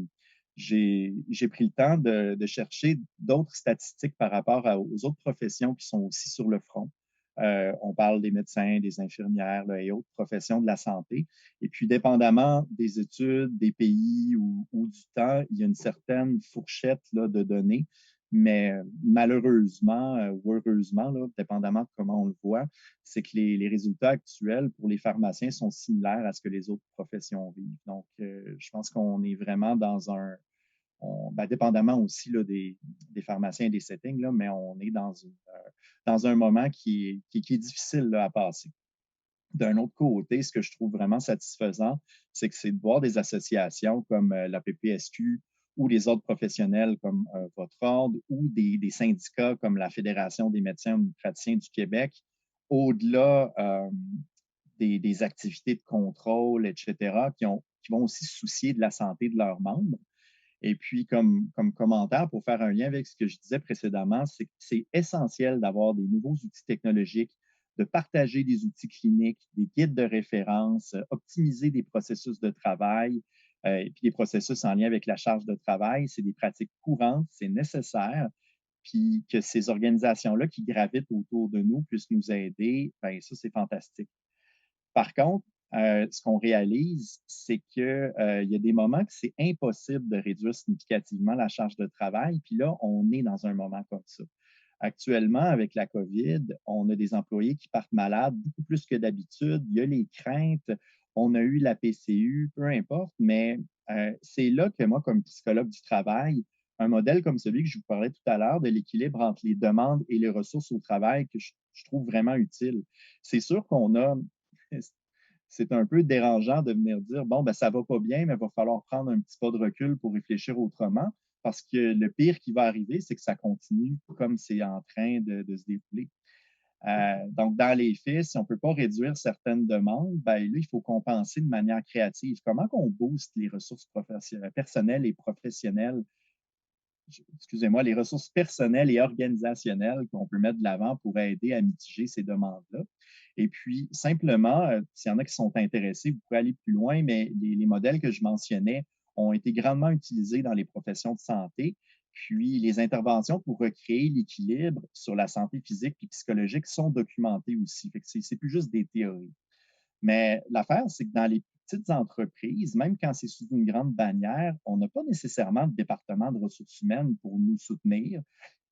j'ai pris le temps de chercher d'autres statistiques par rapport aux autres professions qui sont aussi sur le front. On parle des médecins, des infirmières là, et autres professions de la santé. Et puis, dépendamment des études, des pays ou du temps, il y a une certaine fourchette là, de données. Mais malheureusement ou heureusement, là, dépendamment de comment on le voit, c'est que les résultats actuels pour les pharmaciens sont similaires à ce que les autres professions vivent. Donc, je pense qu'on est vraiment dans dépendamment aussi là, des pharmaciens et des settings, là, mais on est dans un moment qui est difficile là, à passer. D'un autre côté, ce que je trouve vraiment satisfaisant, c'est que c'est de voir des associations comme la PPSQ ou les autres professionnels comme votre ordre ou des syndicats comme la Fédération des médecins homéopaticiens du Québec, au-delà des activités de contrôle, etc., qui vont aussi se soucier de la santé de leurs membres. Et puis, comme commentaire, pour faire un lien avec ce que je disais précédemment, c'est que c'est essentiel d'avoir des nouveaux outils technologiques, de partager des outils cliniques, des guides de référence, optimiser des processus de travail et puis des processus en lien avec la charge de travail. C'est des pratiques courantes, c'est nécessaire. Puis que ces organisations-là qui gravitent autour de nous puissent nous aider, bien, ça, c'est fantastique. Par contre, ce qu'on réalise, c'est qu'il y a des moments que c'est impossible de réduire significativement la charge de travail. Puis là, on est dans un moment comme ça. Actuellement, avec la COVID, on a des employés qui partent malades beaucoup plus que d'habitude. Il y a les craintes, on a eu la PCU, peu importe, mais c'est là que moi, comme psychologue du travail, un modèle comme celui que je vous parlais tout à l'heure, de l'équilibre entre les demandes et les ressources au travail, que je trouve vraiment utile. C'est sûr qu'on a c'est un peu dérangeant de venir dire, bon, ben, ça va pas bien, mais il va falloir prendre un petit pas de recul pour réfléchir autrement, parce que le pire qui va arriver, c'est que ça continue comme c'est en train de se dérouler. Donc, dans les faits, si on ne peut pas réduire certaines demandes, ben, là, il faut compenser de manière créative. Comment on booste les ressources personnelles et professionnelles, excusez-moi, les ressources personnelles et organisationnelles qu'on peut mettre de l'avant pour aider à mitiger ces demandes-là? Et puis, simplement, s'il y en a qui sont intéressés, vous pouvez aller plus loin, mais les modèles que je mentionnais ont été grandement utilisés dans les professions de santé. Puis, les interventions pour recréer l'équilibre sur la santé physique et psychologique sont documentées aussi. Fait que c'est plus juste des théories. Mais l'affaire, c'est que dans les petites entreprises, même quand c'est sous une grande bannière, on n'a pas nécessairement de département de ressources humaines pour nous soutenir.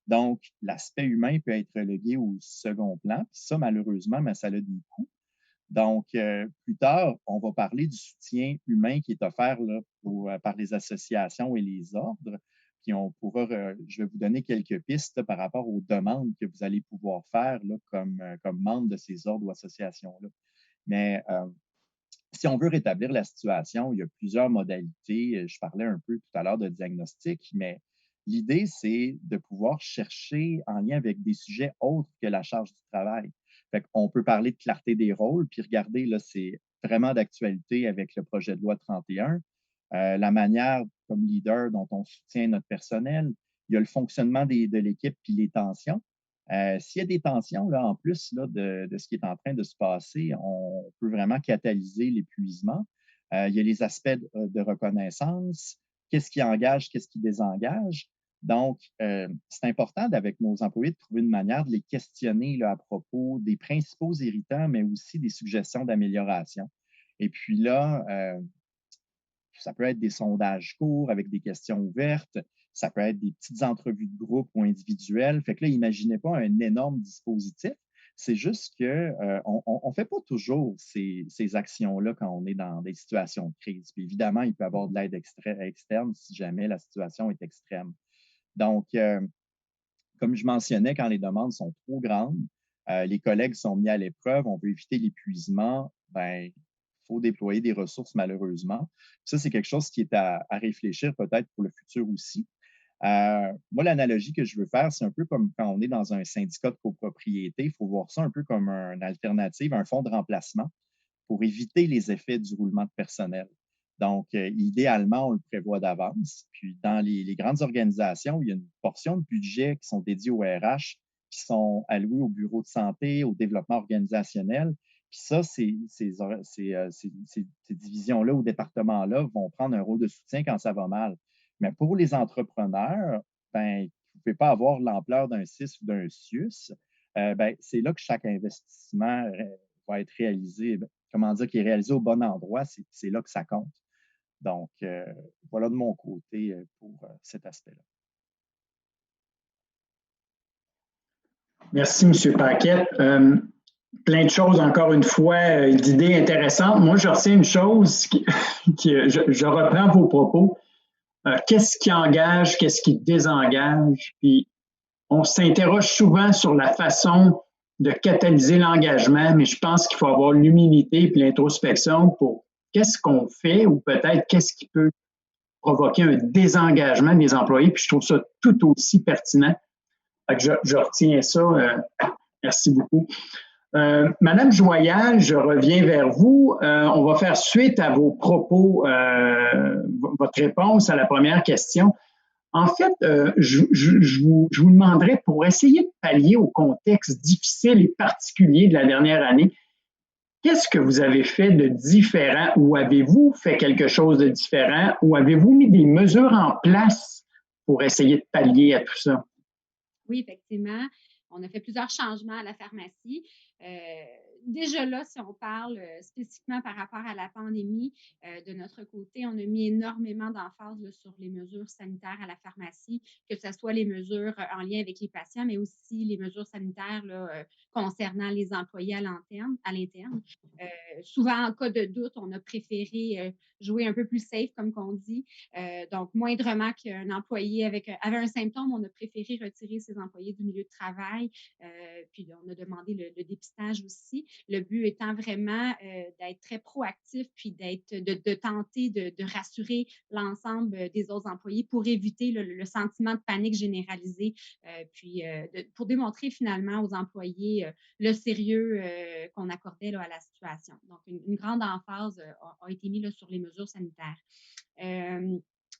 Donc, l'aspect humain peut être relégué au second plan. Puis ça, malheureusement, mais ça a des coûts. Donc, plus tard, on va parler du soutien humain qui est offert là, par les associations et les ordres. Puis on pourra, je vais vous donner quelques pistes là, par rapport aux demandes que vous allez pouvoir faire là, comme membre de ces ordres ou associations-là. Mais si on veut rétablir la situation, il y a plusieurs modalités. Je parlais un peu tout à l'heure de diagnostic, mais l'idée, c'est de pouvoir chercher en lien avec des sujets autres que la charge du travail. Fait qu'on peut parler de clarté des rôles, puis regardez, là, c'est vraiment d'actualité avec le projet de loi 31. La manière, comme leader, dont on soutient notre personnel. Il y a le fonctionnement de l'équipe puis les tensions. S'il y a des tensions, là, en plus là, de ce qui est en train de se passer, on peut vraiment catalyser l'épuisement. Il y a les aspects de reconnaissance, qu'est-ce qui engage, qu'est-ce qui désengage. Donc, c'est important avec nos employés de trouver une manière de les questionner là, à propos des principaux irritants, mais aussi des suggestions d'amélioration. Et puis là, ça peut être des sondages courts avec des questions ouvertes. Ça peut être des petites entrevues de groupe ou individuelles. Fait que là, imaginez pas un énorme dispositif. C'est juste que on fait pas toujours ces actions-là quand on est dans des situations de crise. Puis évidemment, il peut y avoir de l'aide externe si jamais la situation est extrême. Donc, comme je mentionnais, quand les demandes sont trop grandes, les collègues sont mis à l'épreuve, on veut éviter l'épuisement, ben, il faut déployer des ressources malheureusement. Ça, c'est quelque chose qui est à réfléchir peut-être pour le futur aussi. Moi, l'analogie que je veux faire, c'est un peu comme quand on est dans un syndicat de copropriété. Il faut voir ça un peu comme une alternative, un fonds de remplacement pour éviter les effets du roulement de personnel. Donc, idéalement, on le prévoit d'avance. Puis, dans les grandes organisations, il y a une portion de budget qui sont dédiés au RH, qui sont alloués au bureau de santé, au développement organisationnel. Puis ça, ces divisions-là ou départements-là vont prendre un rôle de soutien quand ça va mal. Mais pour les entrepreneurs, ben, vous ne pouvez pas avoir l'ampleur d'un CIS ou d'un CIUS. Ben, c'est là que chaque investissement va être réalisé, comment dire, qui est réalisé au bon endroit, c'est là que ça compte. Donc, voilà de mon côté pour cet aspect-là.
Merci, M. Paquette. Plein de choses, encore une fois, d'idées intéressantes. Moi, je retiens une chose, je reprends vos propos. Qu'est-ce qui engage, qu'est-ce qui désengage? Puis, on s'interroge souvent sur la façon de catalyser l'engagement, mais je pense qu'il faut avoir l'humilité et l'introspection pour qu'est-ce qu'on fait ou peut-être qu'est-ce qui peut provoquer un désengagement des employés. Puis je trouve ça tout aussi pertinent. Je retiens ça. Merci beaucoup. Madame Joyal, je reviens vers vous. On va faire suite à vos propos, votre réponse à la première question. En fait, je vous demanderais, pour essayer de pallier au contexte difficile et particulier de la dernière année, qu'est-ce que vous avez fait de différent ou avez-vous fait quelque chose de différent ou avez-vous mis des mesures en place pour essayer de pallier à tout ça?
Oui, effectivement. On a fait plusieurs changements à la pharmacie. Déjà là, si on parle spécifiquement par rapport à la pandémie, de notre côté, on a mis énormément d'emphase sur les mesures sanitaires à la pharmacie, que ce soit les mesures en lien avec les patients, mais aussi les mesures sanitaires là, concernant les employés à l'interne. Souvent, en cas de doute, on a préféré jouer un peu plus safe, comme qu'on dit. Donc, moindrement qu'un employé avait un symptôme, on a préféré retirer ses employés du milieu de travail. Puis, on a demandé le dépistage aussi. Le but étant vraiment d'être très proactif, puis de tenter de rassurer l'ensemble des autres employés pour éviter le sentiment de panique généralisé, pour démontrer finalement aux employés le sérieux qu'on accordait là, à la situation. Donc, une grande emphase a été mise sur les mesures sanitaires.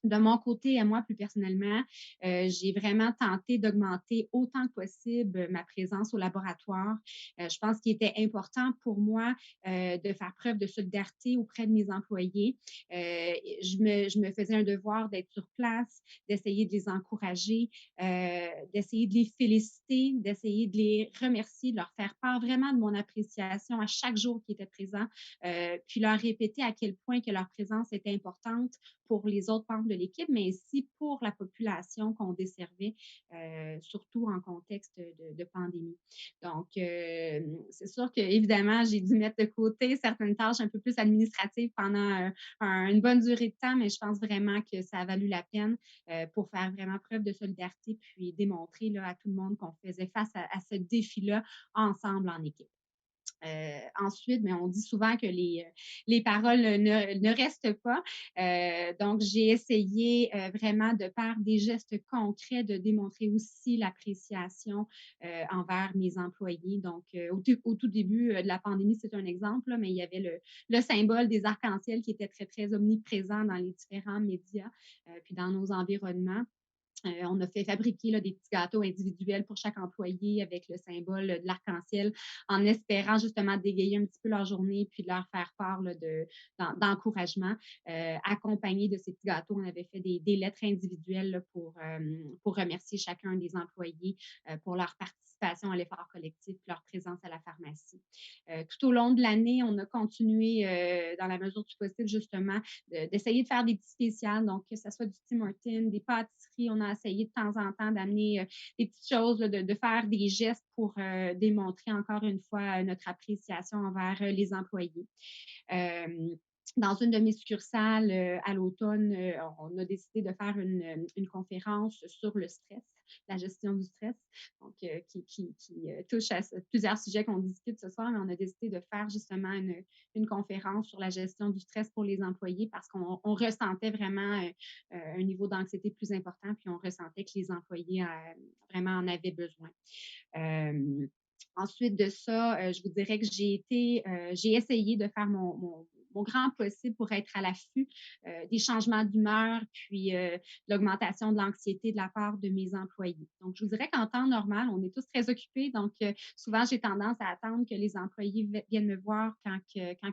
De mon côté, à moi, plus personnellement, j'ai vraiment tenté d'augmenter autant que possible ma présence au laboratoire. Je pense qu'il était important pour moi de faire preuve de solidarité auprès de mes employés. Je me faisais un devoir d'être sur place, d'essayer de les encourager, d'essayer de les féliciter, d'essayer de les remercier, de leur faire part vraiment de mon appréciation à chaque jour qu'ils étaient présents, puis leur répéter à quel point que leur présence était importante pour les autres membres de l'équipe, mais aussi pour la population qu'on desservait, surtout en contexte de pandémie. Donc, c'est sûr qu'évidemment, j'ai dû mettre de côté certaines tâches un peu plus administratives pendant une bonne durée de temps, mais je pense vraiment que ça a valu la peine pour faire vraiment preuve de solidarité puis démontrer là, à tout le monde qu'on faisait face à ce défi-là ensemble en équipe. Ensuite, mais on dit souvent que les paroles ne restent pas. Donc, j'ai essayé vraiment de par des gestes concrets de démontrer aussi l'appréciation envers mes employés. Donc, au tout début de la pandémie, c'est un exemple, là, mais il y avait le symbole des arcs-en-ciel qui était très, très omniprésent dans les différents médias puis dans nos environnements. On a fait fabriquer là, des petits gâteaux individuels pour chaque employé avec le symbole de l'arc-en-ciel en espérant justement d'égayer un petit peu leur journée puis de leur faire part là, d'encouragement. Accompagné de ces petits gâteaux, on avait fait des lettres individuelles là, pour remercier chacun des employés pour leur participation à l'effort collectif et leur présence à la pharmacie. Tout au long de l'année, on a continué dans la mesure du possible justement d'essayer de faire des petits spéciales, donc que ce soit du Tim Hortons, des pâtisseries, on a essayé de temps en temps d'amener des petites choses, là, de faire des gestes pour démontrer encore une fois notre appréciation envers les employés. Dans une de mes succursales, à l'automne, on a décidé de faire une conférence sur le stress, la gestion du stress, donc qui touche à plusieurs sujets qu'on discute ce soir, mais on a décidé de faire justement une conférence sur la gestion du stress pour les employés parce qu'on ressentait vraiment un niveau d'anxiété plus important, puis on ressentait que les employés vraiment en avaient besoin. Ensuite de ça, je vous dirais que j'ai essayé de faire mon grand possible pour être à l'affût des changements d'humeur, puis de l'augmentation de l'anxiété de la part de mes employés. Donc, je vous dirais qu'en temps normal, on est tous très occupés. Donc, souvent, j'ai tendance à attendre que les employés viennent me voir quand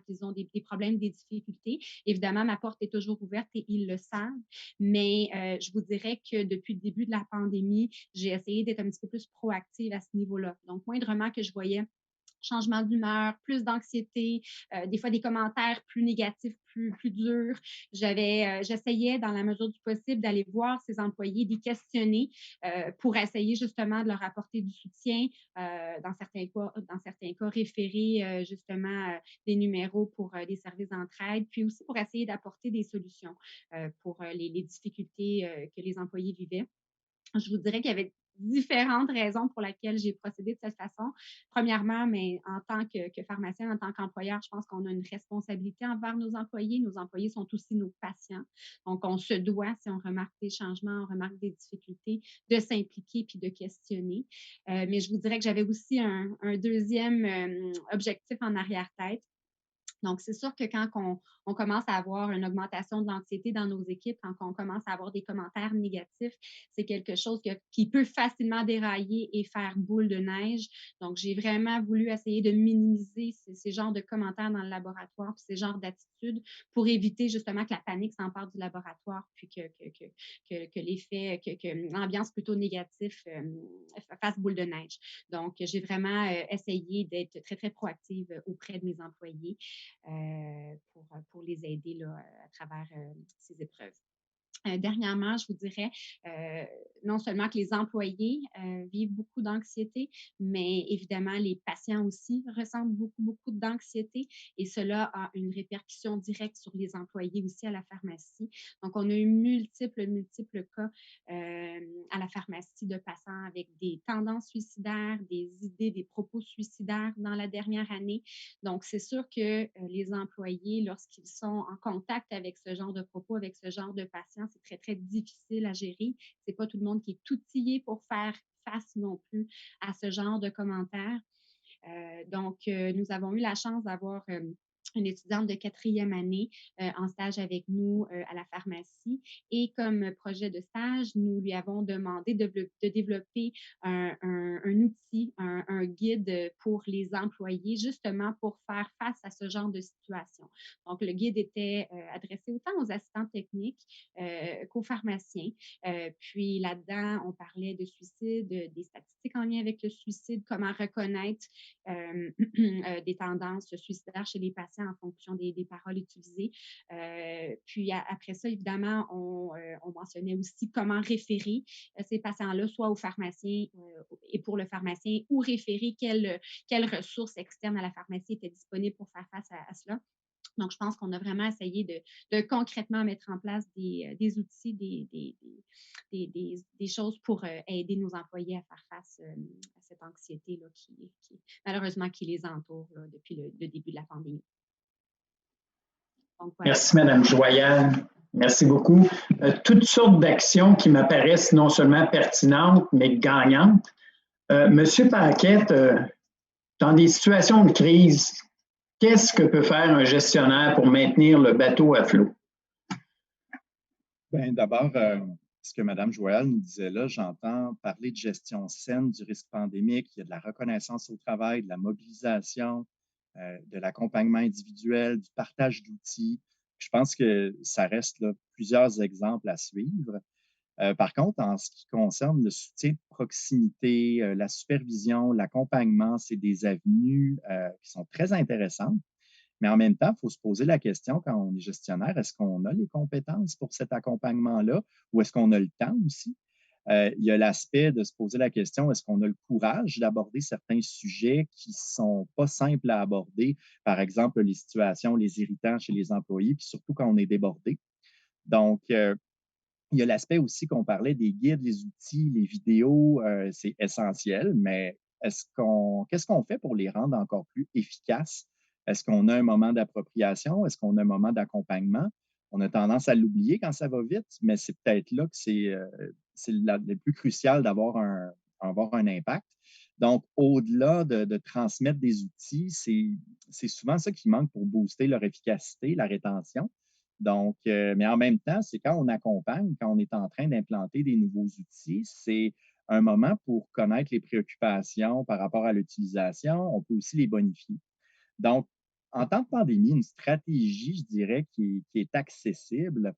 ils ont des problèmes, des difficultés. Évidemment, ma porte est toujours ouverte et ils le savent. Mais je vous dirais que depuis le début de la pandémie, j'ai essayé d'être un petit peu plus proactive à ce niveau-là. Donc, moindrement que je voyais changement d'humeur, plus d'anxiété, des fois des commentaires plus négatifs, plus durs. J'essayais, dans la mesure du possible, d'aller voir ces employés, d'y questionner pour essayer justement de leur apporter du soutien, dans certains cas référer justement des numéros pour des services d'entraide, puis aussi pour essayer d'apporter des solutions pour les difficultés que les employés vivaient. Je vous dirais qu'il y avait différentes raisons pour lesquelles j'ai procédé de cette façon. Premièrement, mais en tant que pharmacienne, en tant qu'employeur, je pense qu'on a une responsabilité envers nos employés. Nos employés sont aussi nos patients. Donc, on se doit, si on remarque des changements, on remarque des difficultés, de s'impliquer puis de questionner. Mais je vous dirais que j'avais aussi un deuxième objectif en arrière-tête. Donc, c'est sûr que quand on commence à avoir une augmentation de l'anxiété dans nos équipes, quand on commence à avoir des commentaires négatifs, c'est quelque chose qui peut facilement dérailler et faire boule de neige. Donc, j'ai vraiment voulu essayer de minimiser ces genres de commentaires dans le laboratoire, puis ces genres d'attitudes pour éviter justement que la panique s'empare du laboratoire, puis que l'effet, que l'ambiance plutôt négative fasse boule de neige. Donc, j'ai vraiment essayé d'être très, très proactive auprès de mes employés pour les aider là, à travers ces épreuves. Dernièrement, je vous dirais, non seulement que les employés vivent beaucoup d'anxiété, mais évidemment, les patients aussi ressentent beaucoup, beaucoup d'anxiété et cela a une répercussion directe sur les employés aussi à la pharmacie. Donc, on a eu multiples cas à la pharmacie de patients avec des tendances suicidaires, des idées, des propos suicidaires dans la dernière année. Donc, c'est sûr que les employés, lorsqu'ils sont en contact avec ce genre de propos, avec ce genre de patients, c'est très, très difficile à gérer. C'est pas tout le monde qui est outillé pour faire face non plus à ce genre de commentaires. Donc, nous avons eu la chance d'avoir une étudiante de 4e année en stage avec nous à la pharmacie. Et comme projet de stage, nous lui avons demandé de développer un outil, un guide pour les employés, justement pour faire face à ce genre de situation. Donc, le guide était adressé autant aux assistants techniques qu'aux pharmaciens. Puis là-dedans, on parlait de suicide, des statistiques en lien avec le suicide, comment reconnaître des tendances suicidaires chez les patients en fonction des paroles utilisées. Puis après ça, évidemment, on mentionnait aussi comment référer ces patients-là, soit au pharmacien et pour le pharmacien, ou référer quelles ressources externes à la pharmacie étaient disponibles pour faire face à cela. Donc, je pense qu'on a vraiment essayé de concrètement mettre en place des outils, des choses pour aider nos employés à faire face à cette anxiété-là malheureusement qui les entoure là, depuis le début de la pandémie. Donc, voilà.
Merci, Mme Joyal. Merci beaucoup. Toutes sortes d'actions qui m'apparaissent non seulement pertinentes, mais gagnantes. Monsieur Paquette, dans des situations de crise, qu'est-ce que peut faire un gestionnaire pour maintenir le bateau à flot?
Bien, d'abord, ce que Mme Joyal nous disait là, j'entends parler de gestion saine du risque pandémique. Il y a de la reconnaissance au travail, de la mobilisation, de l'accompagnement individuel, du partage d'outils. Je pense que ça reste là, plusieurs exemples à suivre. Par contre, en ce qui concerne le soutien de proximité, la supervision, l'accompagnement, c'est des avenues qui sont très intéressantes. Mais en même temps, il faut se poser la question quand on est gestionnaire, est-ce qu'on a les compétences pour cet accompagnement-là ou est-ce qu'on a le temps aussi? Il y a l'aspect de se poser la question, est-ce qu'on a le courage d'aborder certains sujets qui ne sont pas simples à aborder, par exemple les situations, les irritants chez les employés, puis surtout quand on est débordé. Donc, il y a l'aspect aussi qu'on parlait des guides, les outils, les vidéos, c'est essentiel, mais qu'est-ce qu'on fait pour les rendre encore plus efficaces? Est-ce qu'on a un moment d'appropriation? Est-ce qu'on a un moment d'accompagnement? On a tendance à l'oublier quand ça va vite, mais c'est peut-être là que c'est le plus crucial d'avoir un impact. Donc, au-delà de transmettre des outils, c'est souvent ça qui manque pour booster leur efficacité, la rétention. Donc, mais en même temps, c'est quand on accompagne, quand on est en train d'implanter des nouveaux outils, c'est un moment pour connaître les préoccupations par rapport à l'utilisation. On peut aussi les bonifier. Donc, en temps de pandémie, une stratégie, je dirais, qui est accessible,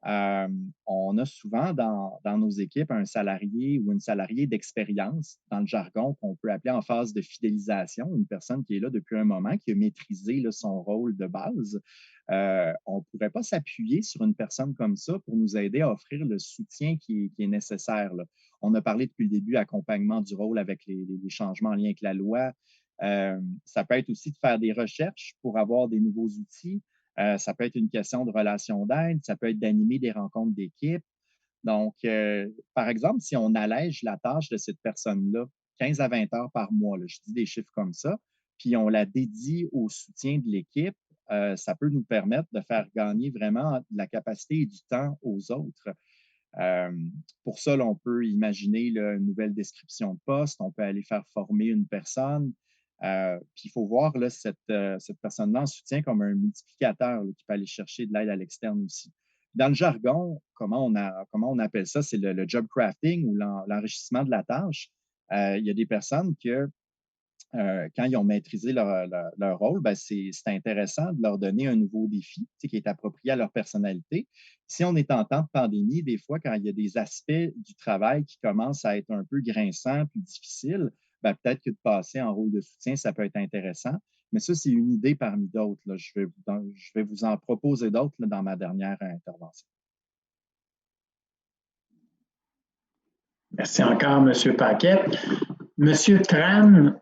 on a souvent dans nos équipes un salarié ou une salariée d'expérience, dans le jargon qu'on peut appeler en phase de fidélisation, une personne qui est là depuis un moment, qui a maîtrisé là, son rôle de base. On ne pourrait pas s'appuyer sur une personne comme ça pour nous aider à offrir le soutien qui est nécessaire, là. On a parlé depuis le début accompagnement du rôle avec les changements en lien avec la loi. Ça peut être aussi de faire des recherches pour avoir des nouveaux outils. Ça peut être une question de relation d'aide, ça peut être d'animer des rencontres d'équipe. Donc, par exemple, si on allège la tâche de cette personne-là, 15 à 20 heures par mois, là, je dis des chiffres comme ça, puis on la dédie au soutien de l'équipe, ça peut nous permettre de faire gagner vraiment de la capacité et du temps aux autres. Pour ça, là, on peut imaginer là, une nouvelle description de poste, on peut aller faire former une personne. Puis il faut voir là, cette personne-là en soutien comme un multiplicateur là, qui peut aller chercher de l'aide à l'externe aussi. Dans le jargon, comment on appelle ça? C'est le job crafting ou l'enrichissement de la tâche. Il y a des personnes que, quand ils ont maîtrisé leur rôle, ben c'est intéressant de leur donner un nouveau défi qui est approprié à leur personnalité. Si on est en temps de pandémie, des fois, quand il y a des aspects du travail qui commencent à être un peu grinçants puis difficiles, ben, peut-être que de passer en rôle de soutien, ça peut être intéressant. Mais ça, c'est une idée parmi d'autres. Je vais vous en proposer d'autres dans ma dernière intervention.
Merci encore, M. Paquette. M. Tran,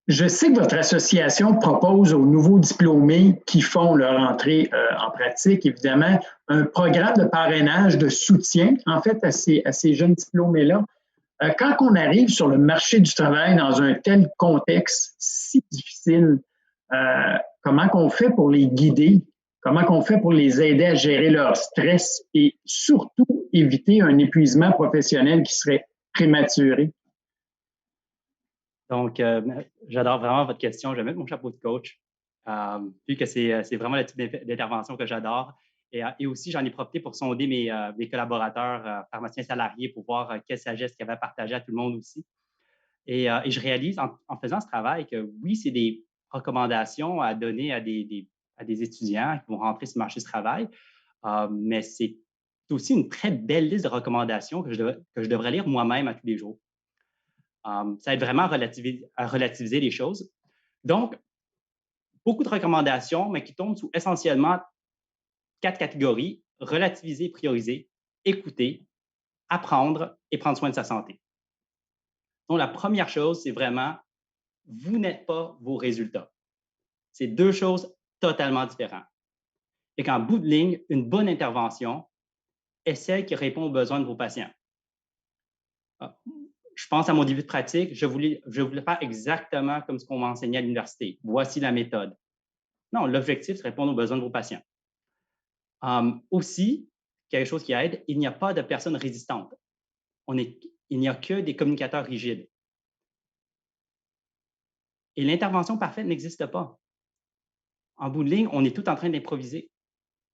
je sais que votre association propose aux nouveaux diplômés qui font leur entrée en pratique, évidemment, un programme de parrainage de soutien, en fait, à ces jeunes diplômés-là. Quand on arrive sur le marché du travail dans un tel contexte si difficile, comment qu'on fait pour les guider? Comment qu'on fait pour les aider à gérer leur stress et surtout éviter un épuisement professionnel qui serait prématuré?
Donc, j'adore vraiment votre question. Je vais mettre mon chapeau de coach, vu que c'est vraiment le type d'intervention que j'adore. Et aussi, j'en ai profité pour sonder mes collaborateurs pharmaciens salariés pour voir quelle sagesse qu'ils avaient à partager à tout le monde aussi. Et je réalise en faisant ce travail que oui, c'est des recommandations à donner à des étudiants qui vont rentrer sur le marché du travail, mais c'est aussi une très belle liste de recommandations que je devrais lire moi-même à tous les jours. Ça aide vraiment à relativiser les choses. Donc, beaucoup de recommandations, mais qui tombent sous essentiellement 4 catégories: relativiser, prioriser, écouter, apprendre et prendre soin de sa santé. Donc, la première chose, c'est vraiment, vous n'êtes pas vos résultats. C'est 2 choses totalement différents. Et qu'en bout de ligne, une bonne intervention est celle qui répond aux besoins de vos patients. Je pense à mon début de pratique, je voulais faire exactement comme ce qu'on m'enseignait à l'université. Voici la méthode. Non, l'objectif, c'est répondre aux besoins de vos patients. Aussi, quelque chose qui aide, il n'y a pas de personnes résistantes. Il n'y a que des communicateurs rigides. Et l'intervention parfaite n'existe pas. En bout de ligne, on est tout en train d'improviser.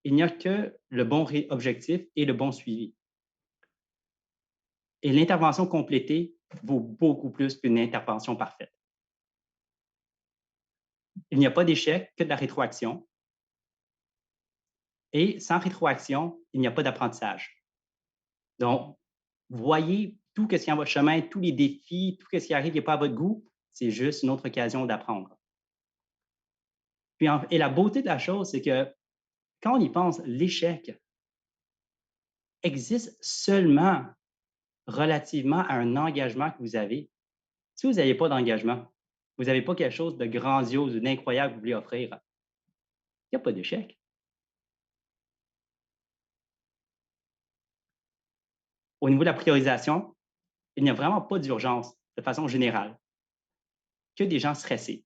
Il n'y a que le bon objectif et le bon suivi. Et l'intervention complétée vaut beaucoup plus qu'une intervention parfaite. Il n'y a pas d'échec, que de la rétroaction. Et sans rétroaction, il n'y a pas d'apprentissage. Donc, voyez tout ce qui est en votre chemin, tous les défis, tout ce qui arrive qui n'est pas à votre goût, c'est juste une autre occasion d'apprendre. Et la beauté de la chose, c'est que quand on y pense, l'échec existe seulement relativement à un engagement que vous avez. Si vous n'avez pas d'engagement, vous n'avez pas quelque chose de grandiose ou d'incroyable que vous voulez offrir, il n'y a pas d'échec. Au niveau de la priorisation, il n'y a vraiment pas d'urgence de façon générale, que des gens stressés.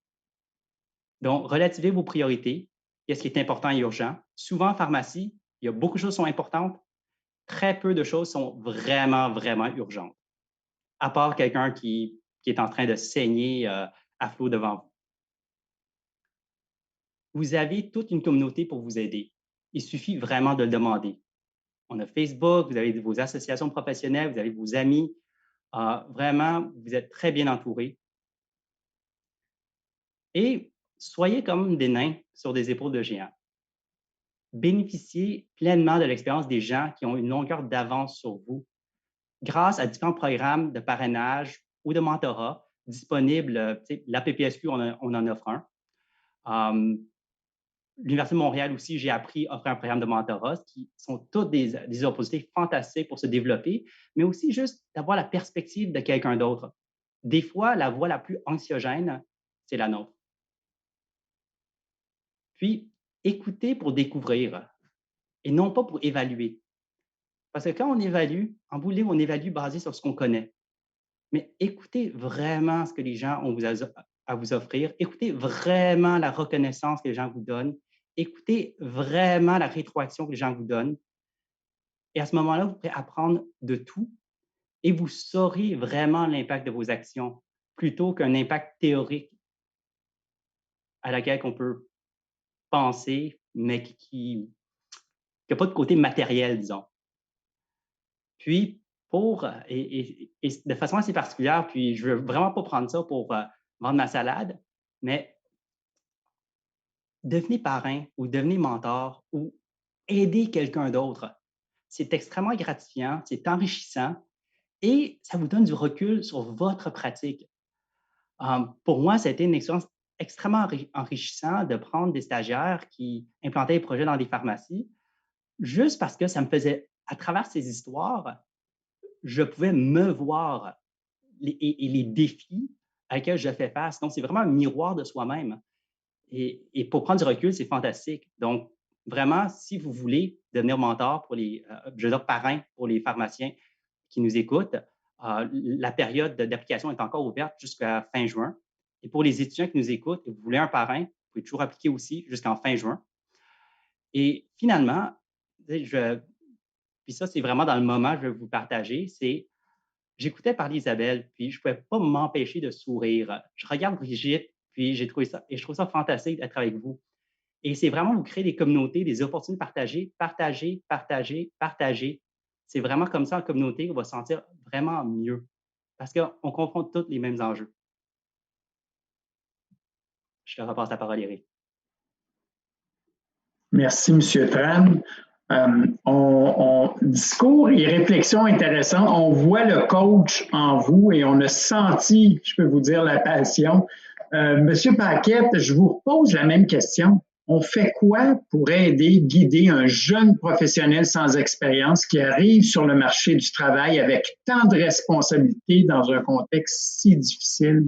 Donc, relativez vos priorités. Qu'est-ce qui est important et urgent? Souvent, en pharmacie, il y a beaucoup de choses qui sont importantes. Très peu de choses sont vraiment, vraiment urgentes, à part quelqu'un qui est en train de saigner à flot devant vous. Vous avez toute une communauté pour vous aider. Il suffit vraiment de le demander. On a Facebook, vous avez vos associations professionnelles, vous avez vos amis. Vraiment, vous êtes très bien entourés. Et soyez comme des nains sur des épaules de géants. Bénéficiez pleinement de l'expérience des gens qui ont une longueur d'avance sur vous grâce à différents programmes de parrainage ou de mentorat disponibles. La PPSQ, on en offre un. L'Université de Montréal aussi, j'ai appris à offrir un programme de mentorat qui sont toutes des opportunités fantastiques pour se développer, mais aussi juste d'avoir la perspective de quelqu'un d'autre. Des fois, la voie la plus anxiogène, c'est la nôtre. Puis, écoutez pour découvrir et non pas pour évaluer. Parce que quand on évalue, en bout de ligne, on évalue basé sur ce qu'on connaît. Mais écoutez vraiment ce que les gens ont à vous offrir. Écoutez vraiment la reconnaissance que les gens vous donnent. Écoutez vraiment la rétroaction que les gens vous donnent. Et à ce moment-là, vous pourrez apprendre de tout et vous saurez vraiment l'impact de vos actions plutôt qu'un impact théorique à laquelle on peut penser, mais qui n'a pas de côté matériel, disons. Puis, et de façon assez particulière, puis je ne veux vraiment pas prendre ça pour vendre ma salade, mais devenez parrain ou devenez mentor ou aidez quelqu'un d'autre. C'est extrêmement gratifiant, c'est enrichissant et ça vous donne du recul sur votre pratique. Pour moi, ça a été une expérience extrêmement enrichissante de prendre des stagiaires qui implantaient des projets dans des pharmacies, juste parce que ça me faisait, à travers ces histoires, je pouvais me voir et les défis auxquels je fais face. Donc, c'est vraiment un miroir de soi-même. Et pour prendre du recul, c'est fantastique. Donc, vraiment, si vous voulez devenir mentor parrain pour les pharmaciens qui nous écoutent, la période d'application est encore ouverte jusqu'à fin juin. Et pour les étudiants qui nous écoutent et vous voulez un parrain, vous pouvez toujours appliquer aussi jusqu'en fin juin. Et finalement, puis ça, c'est vraiment dans le moment que je vais vous partager, j'écoutais parler d'Isabelle, puis je ne pouvais pas m'empêcher de sourire. Je regarde Brigitte, puis je trouve ça fantastique d'être avec vous. Et c'est vraiment vous créer des communautés, des opportunités de partager. C'est vraiment comme ça en communauté, on va se sentir vraiment mieux parce qu'on confronte tous les mêmes enjeux. Je te repasse la parole, Eric.
Merci, M. Tran. Discours et réflexion intéressantes. On voit le coach en vous et on a senti, je peux vous dire, la passion. Monsieur Paquette, je vous repose la même question. On fait quoi pour aider, guider un jeune professionnel sans expérience qui arrive sur le marché du travail avec tant de responsabilités dans un contexte si difficile?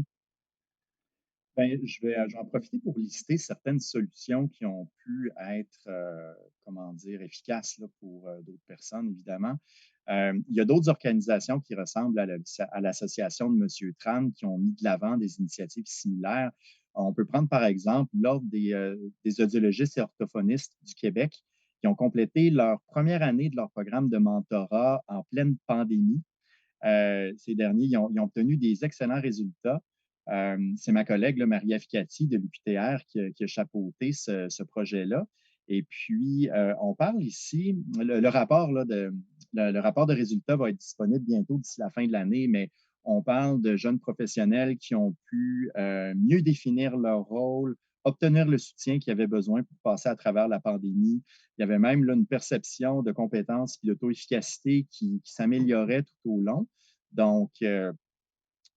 Bien, je vais en profiter pour lister certaines solutions qui ont pu être, comment dire, efficaces là, pour d'autres personnes, évidemment. Il y a d'autres organisations qui ressemblent à l'association de M. Tran qui ont mis de l'avant des initiatives similaires. On peut prendre par exemple l'Ordre des audiologistes et orthophonistes du Québec qui ont complété leur première année de leur programme de mentorat en pleine pandémie. Ces derniers, ils ont obtenu des excellents résultats. C'est ma collègue, là, Maria Ficati de l'UQTR qui a chapeauté ce projet-là. Et puis, on parle ici, le rapport de résultats va être disponible bientôt d'ici la fin de l'année, mais on parle de jeunes professionnels qui ont pu mieux définir leur rôle, obtenir le soutien qu'ils avaient besoin pour passer à travers la pandémie. Il y avait même là, une perception de compétences et d'auto-efficacité qui s'améliorait tout au long. Donc,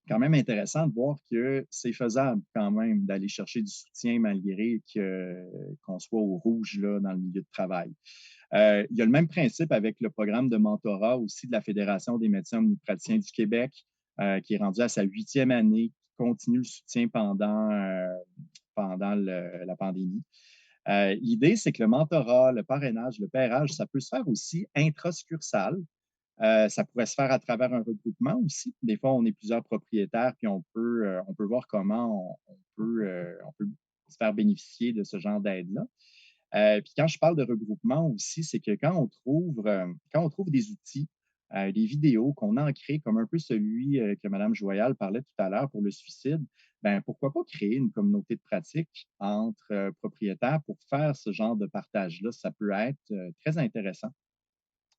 quand même intéressant de voir que c'est faisable quand même d'aller chercher du soutien malgré qu'on soit au rouge là, dans le milieu de travail. Il y a le même principe avec le programme de mentorat aussi de la Fédération des médecins omnipraticiens du Québec, qui est rendu à sa 8e année, qui continue le soutien pendant la pandémie. L'idée, c'est que le mentorat, le parrainage, le pairage, ça peut se faire aussi intrasuccursal. Ça pourrait se faire à travers un regroupement aussi. Des fois, on est plusieurs propriétaires, puis on peut voir comment on peut se faire bénéficier de ce genre d'aide-là. Puis quand je parle de regroupement aussi, c'est que quand on trouve des outils, des vidéos qu'on a ancrées, comme un peu celui que Mme Joyal parlait tout à l'heure pour le suicide, ben pourquoi pas créer une communauté de pratique entre propriétaires pour faire ce genre de partage-là? Ça peut être très intéressant.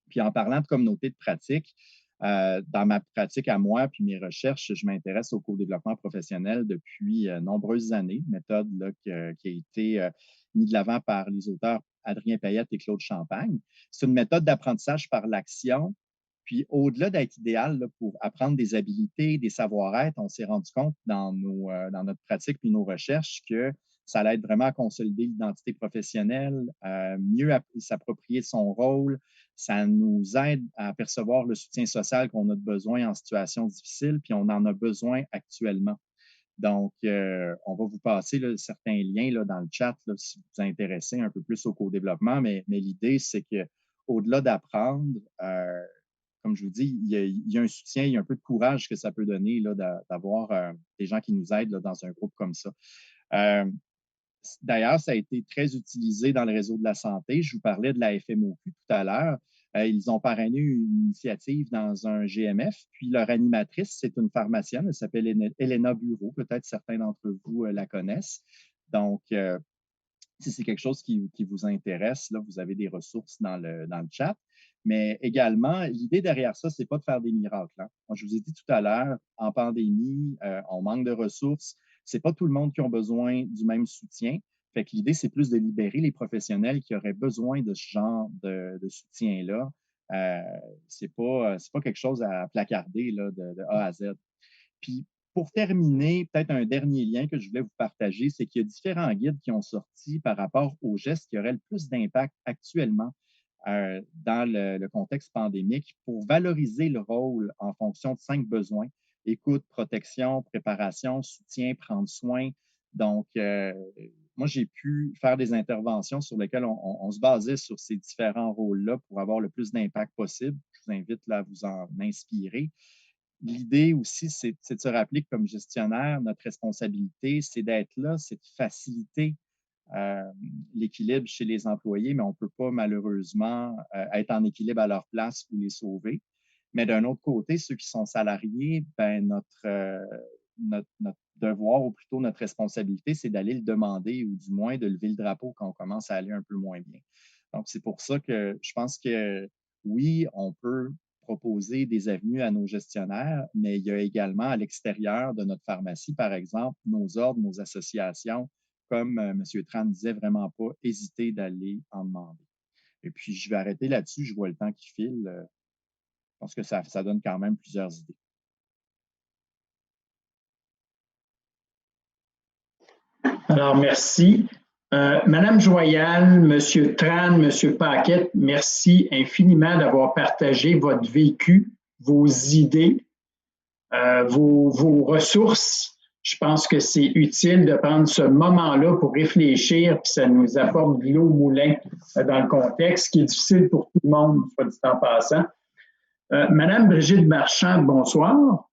Puis en parlant de communauté de pratique, dans ma pratique à moi, puis mes recherches, je m'intéresse au co-développement professionnel depuis nombreuses années, méthode là, qui a été mise de l'avant par les auteurs Adrien Payette et Claude Champagne. C'est une méthode d'apprentissage par l'action. Puis au-delà d'être idéal là, pour apprendre des habilités, des savoir-être, on s'est rendu compte dans notre pratique puis nos recherches que ça allait être vraiment à consolider l'identité professionnelle, mieux s'approprier son rôle. Ça nous aide à percevoir le soutien social qu'on a besoin en situation difficile, puis on en a besoin actuellement. Donc, on va vous passer là, certains liens là, dans le chat là, si vous vous intéressez un peu plus au co-développement, mais l'idée, c'est qu'au-delà d'apprendre, comme je vous dis, il y a un soutien, il y a un peu de courage que ça peut donner là, d'avoir des gens qui nous aident là, dans un groupe comme ça. D'ailleurs, ça a été très utilisé dans le réseau de la santé. Je vous parlais de la FMOQ tout à l'heure. Ils ont parrainé une initiative dans un GMF, puis leur animatrice, c'est une pharmacienne, elle s'appelle Elena Bureau. Peut-être certains d'entre vous la connaissent. Donc, si c'est quelque chose qui vous intéresse, là, vous avez des ressources dans le chat. Mais également, l'idée derrière ça, c'est pas de faire des miracles. Hein. Moi, je vous ai dit tout à l'heure, en pandémie, on manque de ressources. C'est pas tout le monde qui a besoin du même soutien. Fait que l'idée, c'est plus de libérer les professionnels qui auraient besoin de ce genre de soutien-là. C'est pas quelque chose à placarder là, de A à Z. Puis, pour terminer, peut-être un dernier lien que je voulais vous partager, c'est qu'il y a différents guides qui ont sorti par rapport aux gestes qui auraient le plus d'impact actuellement dans le contexte pandémique pour valoriser le rôle en fonction de 5 besoins: écoute, protection, préparation, soutien, prendre soin. Donc, moi, j'ai pu faire des interventions sur lesquelles on se basait sur ces différents rôles-là pour avoir le plus d'impact possible. Je vous invite là, à vous en inspirer. L'idée aussi, c'est de se rappeler que comme gestionnaire, notre responsabilité, c'est d'être là, c'est de faciliter l'équilibre chez les employés, mais on ne peut pas malheureusement être en équilibre à leur place ou les sauver. Mais d'un autre côté, ceux qui sont salariés, ben notre devoir, ou plutôt notre responsabilité, c'est d'aller le demander ou du moins de lever le drapeau quand on commence à aller un peu moins bien. Donc, c'est pour ça que je pense que oui, on peut proposer des avenues à nos gestionnaires, mais il y a également à l'extérieur de notre pharmacie, par exemple, nos ordres, nos associations, comme M. Tran disait, vraiment pas hésiter d'aller en demander. Et puis, je vais arrêter là-dessus, je vois le temps qui file. Je pense que ça donne quand même plusieurs idées.
Alors, merci. Madame Joyal, Monsieur Tran, Monsieur Paquette, merci infiniment d'avoir partagé votre vécu, vos idées, vos ressources. je pense que c'est utile de prendre ce moment-là pour réfléchir, puis ça nous apporte de l'eau au moulin dans le contexte, qui est difficile pour tout le monde, soit dit en passant. Madame Brigitte Marchand, bonsoir.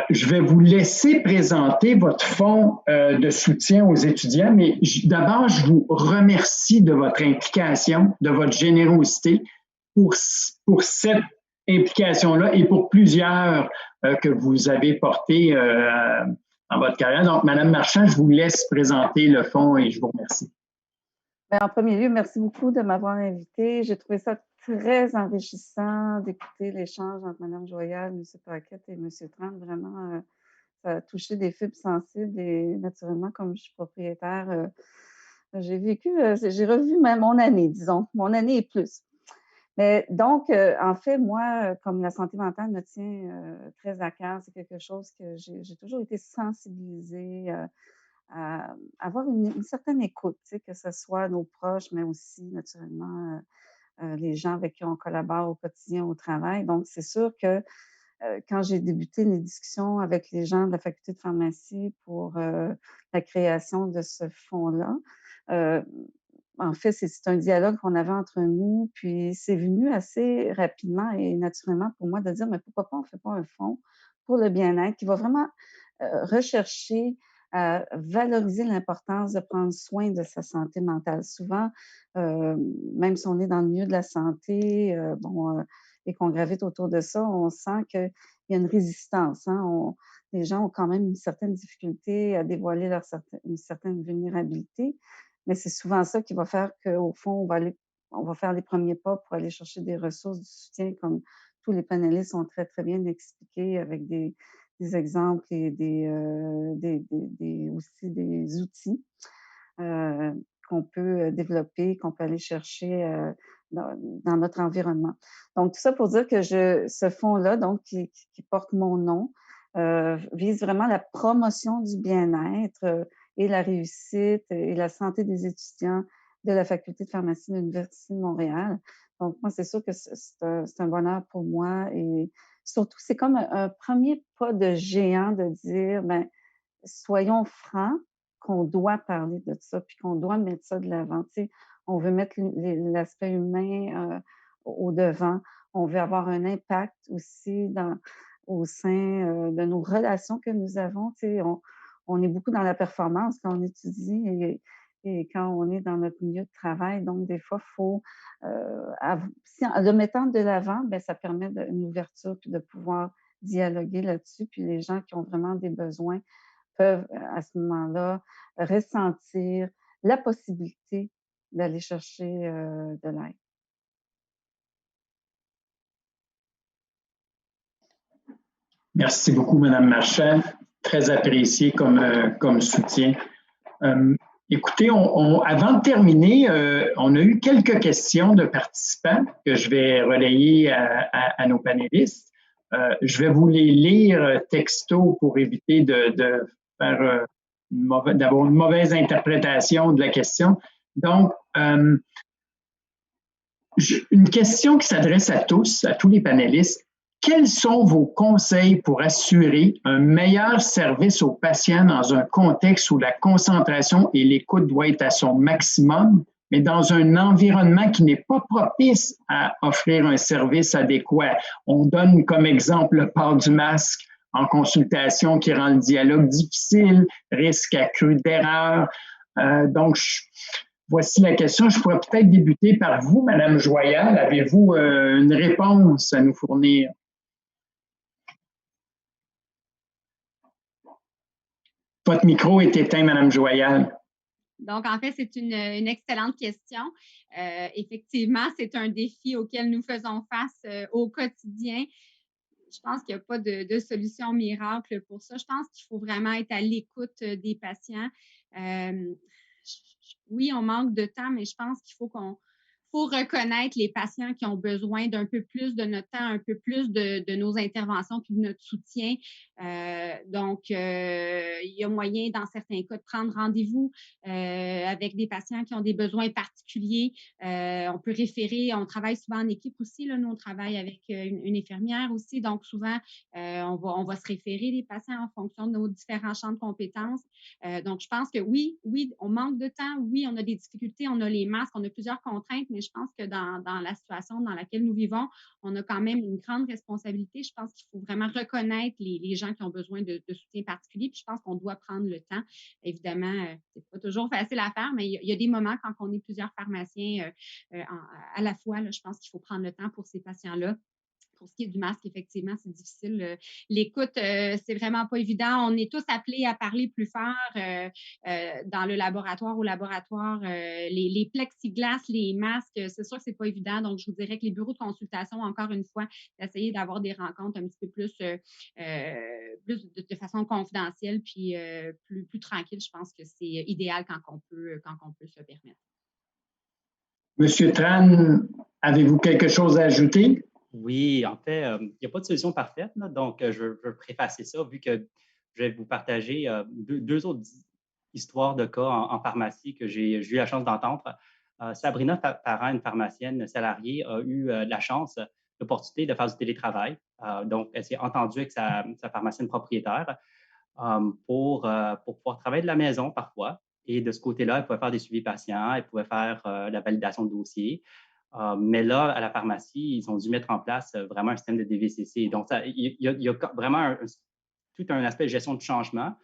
Je vais vous laisser présenter votre fonds de soutien aux étudiants, mais d'abord, je vous remercie de votre implication, de votre générosité pour cette implication-là et pour plusieurs que vous avez portées dans votre carrière. Donc, Madame Marchand, je vous laisse présenter le fonds et je vous remercie.
Bien, en premier lieu, merci beaucoup de m'avoir invité. J'ai trouvé ça très enrichissant d'écouter l'échange entre Mme Joyal, M. Paquette et M. Tran. Vraiment, ça a touché des fibres sensibles et naturellement, comme je suis propriétaire, j'ai revu mon année, disons, mon année et plus. Mais donc, en fait, moi, comme la santé mentale me tient très à cœur, c'est quelque chose que j'ai toujours été sensibilisée à avoir une certaine écoute, tu sais, que ce soit nos proches, mais aussi, naturellement, les gens avec qui on collabore au quotidien au travail. Donc, c'est sûr que quand j'ai débuté les discussions avec les gens de la faculté de pharmacie pour la création de ce fonds-là, en fait, c'est un dialogue qu'on avait entre nous, puis c'est venu assez rapidement et naturellement pour moi de dire, mais pourquoi pas on ne fait pas un fonds pour le bien-être qui va vraiment rechercher à valoriser l'importance de prendre soin de sa santé mentale. Souvent, même si on est dans le milieu de la santé, et qu'on gravite autour de ça, on sent qu'il y a une résistance. Hein? Les gens ont quand même une certaine difficulté à dévoiler une certaine vulnérabilité, mais c'est souvent ça qui va faire qu'au fond, on va faire les premiers pas pour aller chercher des ressources, du soutien, comme tous les panélistes ont très, très bien expliqué avec des exemples et aussi des outils qu'on peut développer, qu'on peut aller chercher dans notre environnement. Donc, tout ça pour dire que ce fonds-là, donc qui porte mon nom, vise vraiment la promotion du bien-être et la réussite et la santé des étudiants de la faculté de pharmacie de l'Université de Montréal. Donc, moi, c'est sûr que c'est un bonheur pour moi et surtout, c'est comme un premier pas de géant de dire, ben, soyons francs qu'on doit parler de ça, puis qu'on doit mettre ça de l'avant. Tu sais, on veut mettre l'aspect humain au devant. On veut avoir un impact aussi au sein de nos relations que nous avons. Tu sais, on est beaucoup dans la performance quand on étudie et quand on est dans notre milieu de travail. Donc, des fois, il faut, en le mettant de l'avant, ben, ça permet une ouverture puis de pouvoir dialoguer là-dessus. Puis les gens qui ont vraiment des besoins peuvent, à ce moment-là, ressentir la possibilité d'aller chercher de l'aide.
Merci beaucoup, Mme Marchand. Très apprécié comme soutien. Écoutez, avant de terminer, on a eu quelques questions de participants que je vais relayer à nos panélistes. Je vais vous les lire texto pour éviter de faire d'avoir une mauvaise interprétation de la question. Donc, une question qui s'adresse à tous les panélistes. Quels sont vos conseils pour assurer un meilleur service aux patients dans un contexte où la concentration et l'écoute doivent être à son maximum, mais dans un environnement qui n'est pas propice à offrir un service adéquat? On donne comme exemple le port du masque en consultation qui rend le dialogue difficile, risque accru d'erreur. Donc, voici la question. Je pourrais peut-être débuter par vous, Madame Joyal. Avez-vous une réponse à nous fournir? Votre micro est éteint, Madame Joyal.
Donc, en fait, c'est une excellente question. Effectivement, c'est un défi auquel nous faisons face au quotidien. Je pense qu'il n'y a pas de solution miracle pour ça. Je pense qu'il faut vraiment être à l'écoute des patients. Oui, on manque de temps, mais je pense qu'il faut faut reconnaître les patients qui ont besoin d'un peu plus de notre temps, un peu plus de nos interventions puis de notre soutien. Donc, il y a moyen, dans certains cas, de prendre rendez-vous avec des patients qui ont des besoins particuliers. On peut référer, on travaille souvent en équipe aussi. Là, nous, on travaille avec une infirmière aussi. Donc, souvent, on va se référer les patients en fonction de nos différents champs de compétences. Donc, je pense que oui, on manque de temps. Oui, on a des difficultés, on a les masques, on a plusieurs contraintes, mais je pense que dans la situation dans laquelle nous vivons, on a quand même une grande responsabilité. Je pense qu'il faut vraiment reconnaître les gens qui ont besoin de soutien particulier. Puis je pense qu'on doit prendre le temps. Évidemment, c'est pas toujours facile à faire, mais il y a des moments quand on est plusieurs pharmaciens à la fois, là, je pense qu'il faut prendre le temps pour ces patients-là. Pour ce qui est du masque, effectivement, c'est difficile. L'écoute, c'est vraiment pas évident. On est tous appelés à parler plus fort dans le laboratoire, au laboratoire. Les plexiglas, les masques, c'est sûr que c'est pas évident. Donc, je vous dirais que les bureaux de consultation, encore une fois, d'essayer d'avoir des rencontres un petit peu plus de façon confidentielle puis plus tranquille. Je pense que c'est idéal quand on peut se le permettre.
Monsieur Tran, avez-vous quelque chose à ajouter?
Oui, en fait, il n'y a pas de solution parfaite, là, donc je veux préfacer ça vu que je vais vous partager deux autres histoires de cas en pharmacie que j'ai eu la chance d'entendre. Sabrina Parent, une pharmacienne salariée, a eu la chance, l'opportunité de faire du télétravail. Donc, elle s'est entendue avec sa pharmacienne propriétaire pour pouvoir travailler de la maison parfois. Et de ce côté-là, elle pouvait faire des suivis patients, elle pouvait faire la validation de dossiers. Mais là, à la pharmacie, ils ont dû mettre en place vraiment un système de DVCC. Donc, il y a vraiment tout un aspect de gestion de changement,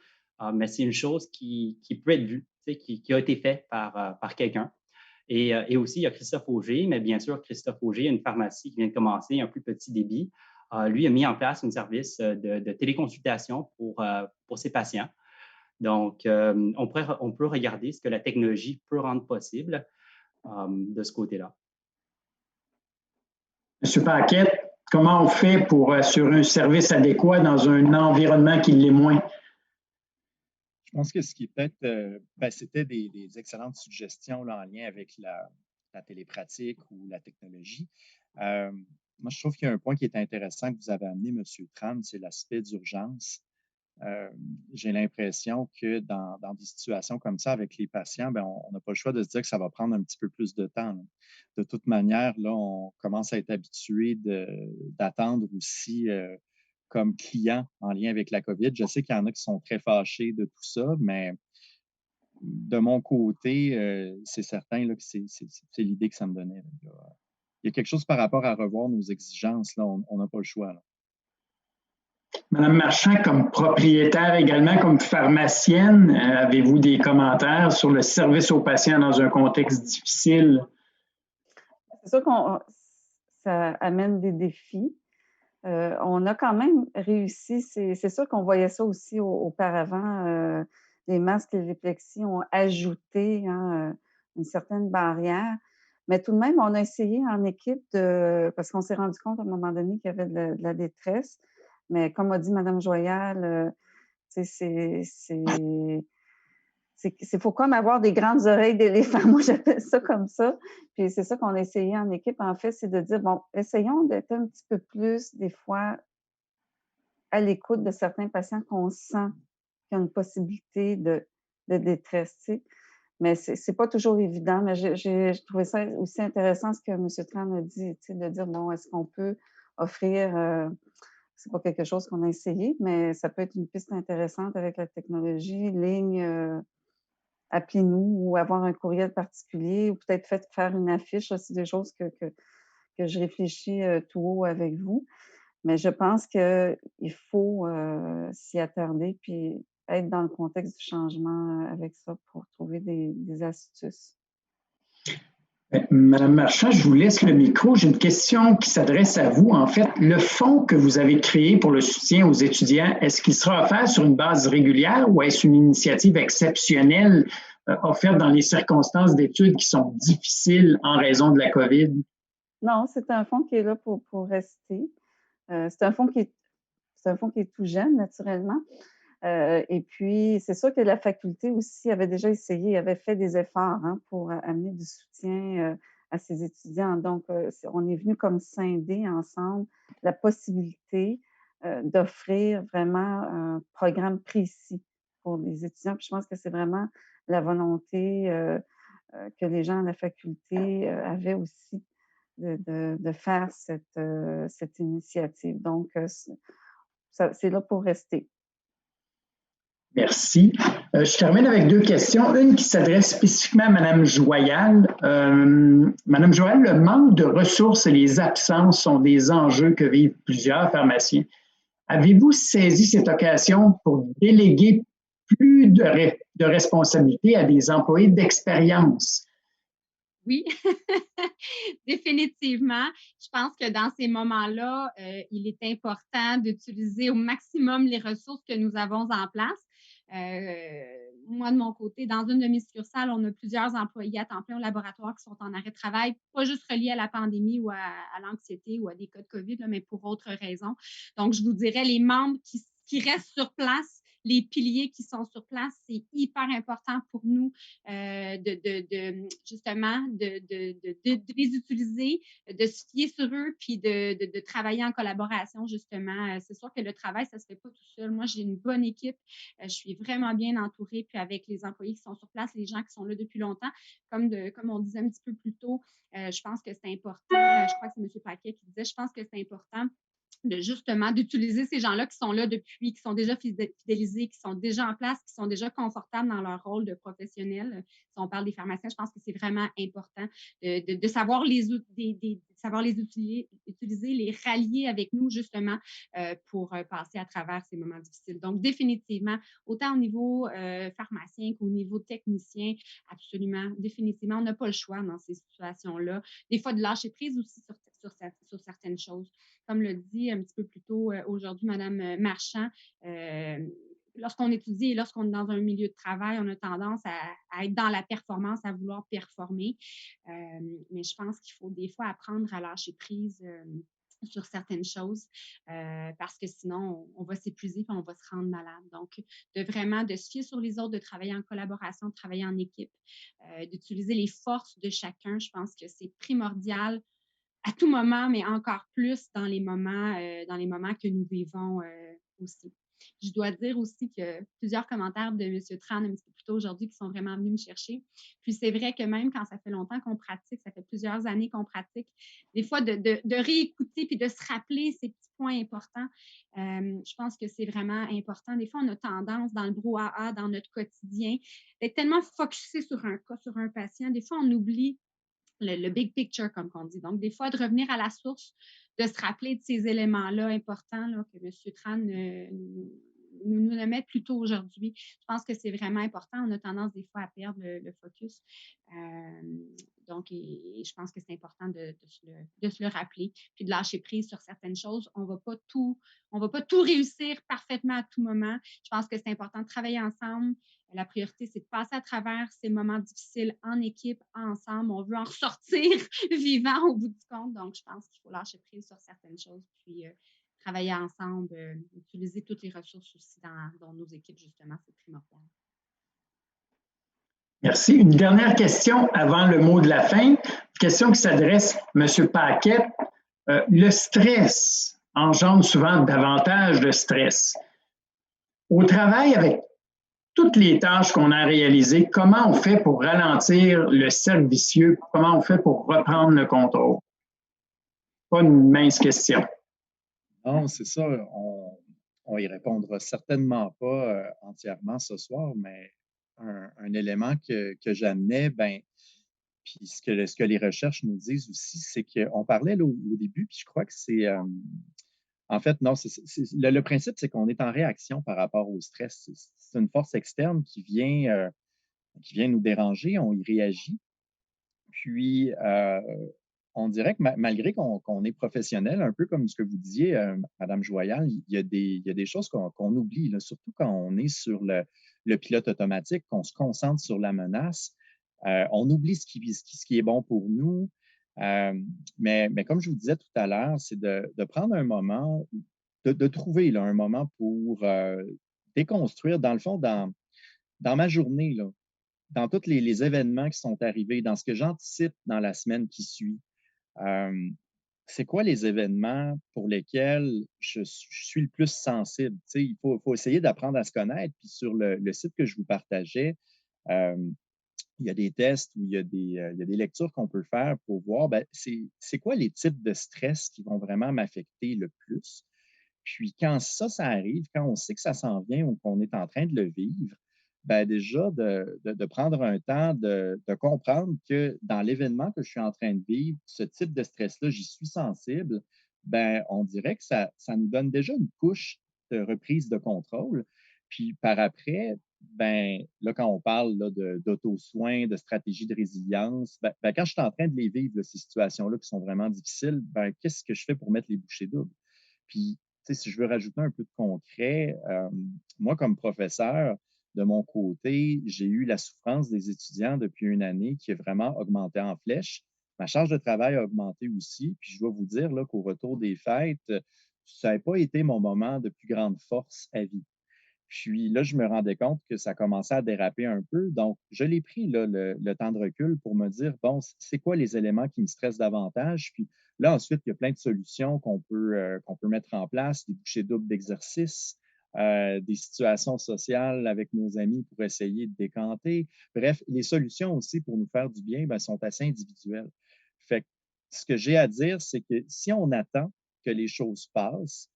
mais c'est une chose qui peut être vue, qui a été faite par quelqu'un. Et aussi, il y a Christophe Auger, mais bien sûr, Christophe Auger a une pharmacie qui vient de commencer, un plus petit débit. Lui a mis en place un service de téléconsultation pour ses patients. Donc, on peut regarder ce que la technologie peut rendre possible de ce côté-là.
Monsieur Paquette, comment on fait pour assurer un service adéquat dans un environnement qui l'est moins?
Je pense que ce qui peut-être, c'était des excellentes suggestions là, en lien avec la télépratique ou la technologie. Moi, je trouve qu'il y a un point qui est intéressant que vous avez amené, M. Tran, c'est l'aspect d'urgence. J'ai l'impression que dans des situations comme ça avec les patients, on n'a pas le choix de se dire que ça va prendre un petit peu plus de temps. Là. De toute manière, là, on commence à être habitué d'attendre aussi comme client en lien avec la COVID. Je sais qu'il y en a qui sont très fâchés de tout ça, mais de mon côté, c'est certain là, que c'est l'idée que ça me donnait. Là. Il y a quelque chose par rapport à revoir nos exigences. Là, on n'a pas le choix. Là.
Madame Marchand, comme propriétaire également, comme pharmacienne, avez-vous des commentaires sur le service aux patients dans un contexte difficile?
C'est sûr que ça amène des défis. On a quand même réussi, c'est sûr qu'on voyait ça aussi auparavant, les masques et les plexis ont ajouté une certaine barrière, mais tout de même, on a essayé en équipe parce qu'on s'est rendu compte à un moment donné qu'il y avait de la détresse, mais comme a dit Mme Joyal, faut comme avoir des grandes oreilles d'éléphant. Moi, j'appelle ça comme ça. Puis c'est ça qu'on a essayé en équipe, en fait, c'est de dire, bon, essayons d'être un petit peu plus, des fois, à l'écoute de certains patients qu'on sent qu'il y a une possibilité de détresse, tu sais. Mais c'est pas toujours évident, mais j'ai trouvé ça aussi intéressant ce que M. Tran a dit, tu sais, de dire, bon, est-ce qu'on peut offrir... c'est pas quelque chose qu'on a essayé, mais ça peut être une piste intéressante avec la technologie, ligne... appelez-nous ou avoir un courriel particulier ou peut-être faire une affiche. C'est des choses que je réfléchis tout haut avec vous. Mais je pense qu'il faut s'y attarder puis être dans le contexte du changement avec ça pour trouver des astuces.
Madame Marchand, je vous laisse le micro. J'ai une question qui s'adresse à vous. En fait, le fonds que vous avez créé pour le soutien aux étudiants, est-ce qu'il sera offert sur une base régulière ou est-ce une initiative exceptionnelle offerte dans les circonstances d'études qui sont difficiles en raison de la COVID?
Non, c'est un fonds qui est là pour rester. C'est un fonds qui est tout jeune, naturellement. Et puis, c'est sûr que la faculté aussi avait déjà essayé, avait fait des efforts pour amener du soutien à ces étudiants. Donc, on est venu comme scinder ensemble la possibilité d'offrir vraiment un programme précis pour les étudiants. Puis je pense que c'est vraiment la volonté que les gens à la faculté avaient aussi de faire cette initiative. Donc, c'est là pour rester.
Merci. Je termine avec 2 questions. Une qui s'adresse spécifiquement à Mme Joyal. Mme Joyal, le manque de ressources et les absences sont des enjeux que vivent plusieurs pharmaciens. Avez-vous saisi cette occasion pour déléguer plus de responsabilités à des employés d'expérience?
Oui, définitivement. Je pense que dans ces moments-là, il est important d'utiliser au maximum les ressources que nous avons en place. Moi, de mon côté, dans une de mes succursales, on a plusieurs employés à temps plein au laboratoire qui sont en arrêt de travail, pas juste reliés à la pandémie ou à l'anxiété ou à des cas de COVID, là, mais pour autres raisons. Donc, je vous dirais, les membres qui restent sur place, les piliers qui sont sur place, c'est hyper important pour nous justement de les utiliser, de se fier sur eux, puis de travailler en collaboration, justement. C'est sûr que le travail, ça se fait pas tout seul. Moi, j'ai une bonne équipe. Je suis vraiment bien entourée, puis avec les employés qui sont sur place, les gens qui sont là depuis longtemps, comme on disait un petit peu plus tôt, je pense que c'est important. Je crois que c'est M. Paquet qui disait, je pense que c'est important d'utiliser ces gens-là qui sont là depuis, qui sont déjà fidélisés, qui sont déjà en place, qui sont déjà confortables dans leur rôle de professionnel. Si on parle des pharmaciens, je pense que c'est vraiment important de savoir savoir les utiliser, les rallier avec nous justement pour passer à travers ces moments difficiles. Donc, définitivement, autant au niveau pharmacien qu'au niveau technicien, absolument, définitivement, on n'a pas le choix dans ces situations-là. Des fois, de lâcher prise aussi sur certaines choses. Comme le dit un petit peu plus tôt aujourd'hui Mme Marchand, lorsqu'on étudie et lorsqu'on est dans un milieu de travail, on a tendance à être dans la performance, à vouloir performer. Mais je pense qu'il faut des fois apprendre à lâcher prise sur certaines choses parce que sinon, on va s'épuiser et on va se rendre malade. Donc, de se fier sur les autres, de travailler en collaboration, de travailler en équipe, d'utiliser les forces de chacun, je pense que c'est primordial à tout moment, mais encore plus dans les moments que nous vivons aussi. Je dois dire aussi que plusieurs commentaires de M. Tran un petit peu plus tôt aujourd'hui qui sont vraiment venus me chercher. Puis c'est vrai que même quand ça fait longtemps qu'on pratique, ça fait plusieurs années qu'on pratique, des fois de réécouter puis de se rappeler ces petits points importants, je pense que c'est vraiment important. Des fois, on a tendance dans le brouhaha, dans notre quotidien, d'être tellement focusé sur un cas, sur un patient. Des fois, on oublie le big picture, comme on dit. Donc, des fois, de revenir à la source, de se rappeler de ces éléments-là importants là, que M. Tran nous met plus tôt aujourd'hui. Je pense que c'est vraiment important. On a tendance des fois à perdre le focus. Donc, je pense que c'est important de se le rappeler, puis de lâcher prise sur certaines choses. On va pas tout réussir parfaitement à tout moment. Je pense que c'est important de travailler ensemble. La priorité, c'est de passer à travers ces moments difficiles en équipe, ensemble. On veut en ressortir vivant au bout du compte. Donc, je pense qu'il faut lâcher prise sur certaines choses, puis travailler ensemble, utiliser toutes les ressources aussi dans nos équipes, justement, c'est primordial.
Merci. Une dernière question avant le mot de la fin. Une question qui s'adresse à M. Paquet. Le stress engendre souvent davantage de stress. Au travail, avec toutes les tâches qu'on a réalisées, comment on fait pour ralentir le cercle vicieux? Comment on fait pour reprendre le contrôle? Pas une mince question.
Non, c'est ça. On y répondra certainement pas entièrement ce soir, mais un élément que j'amenais, puis ce que les recherches nous disent aussi, c'est qu'on parlait là, au début, puis je crois que c'est... en fait, non, le principe, c'est qu'on est en réaction par rapport au stress. C'est une force externe qui vient nous déranger, on y réagit. Puis, on dirait que malgré qu'on est professionnel, un peu comme ce que vous disiez, Mme Joyal, il y a des choses qu'on oublie, là, surtout quand on est sur le pilote automatique, qu'on se concentre sur la menace. On oublie ce qui est bon pour nous. Mais comme je vous disais tout à l'heure, c'est de prendre un moment, de trouver là, un moment pour déconstruire, dans le fond, dans ma journée, là, dans tous les événements qui sont arrivés, dans ce que j'anticipe dans la semaine qui suit, c'est quoi les événements pour lesquels je suis le plus sensible? Tu sais, il faut essayer d'apprendre à se connaître. Puis sur le site que je vous partageais, euh, il y a des tests ou il y a des lectures qu'on peut faire pour voir ben, c'est quoi les types de stress qui vont vraiment m'affecter le plus. Puis quand ça arrive, quand on sait que ça s'en vient ou qu'on est en train de le vivre, ben déjà de prendre un temps de comprendre que dans l'événement que je suis en train de vivre, ce type de stress-là, j'y suis sensible, ben on dirait que ça nous donne déjà une couche de reprise de contrôle. Puis par après, ben là, quand on parle d'auto-soin, de stratégie de résilience, ben, quand je suis en train de les vivre, là, ces situations-là qui sont vraiment difficiles, ben qu'est-ce que je fais pour mettre les bouchées doubles? Puis tu sais, si je veux rajouter un peu de concret, moi, comme professeur, de mon côté, j'ai eu la souffrance des étudiants depuis une année qui a vraiment augmenté en flèche. Ma charge de travail a augmenté aussi. Puis je dois vous dire là, qu'au retour des fêtes, ça n'a pas été mon moment de plus grande force à vie. Puis là, je me rendais compte que ça commençait à déraper un peu. Donc, je l'ai pris là, le temps de recul pour me dire, bon, c'est quoi les éléments qui me stressent davantage? Puis là, ensuite, il y a plein de solutions qu'on peut mettre en place, des bouchées doubles d'exercice, des situations sociales avec nos amis pour essayer de décanter. Bref, les solutions aussi pour nous faire du bien ben, sont assez individuelles. Fait que ce que j'ai à dire, c'est que si on attend que les choses passent,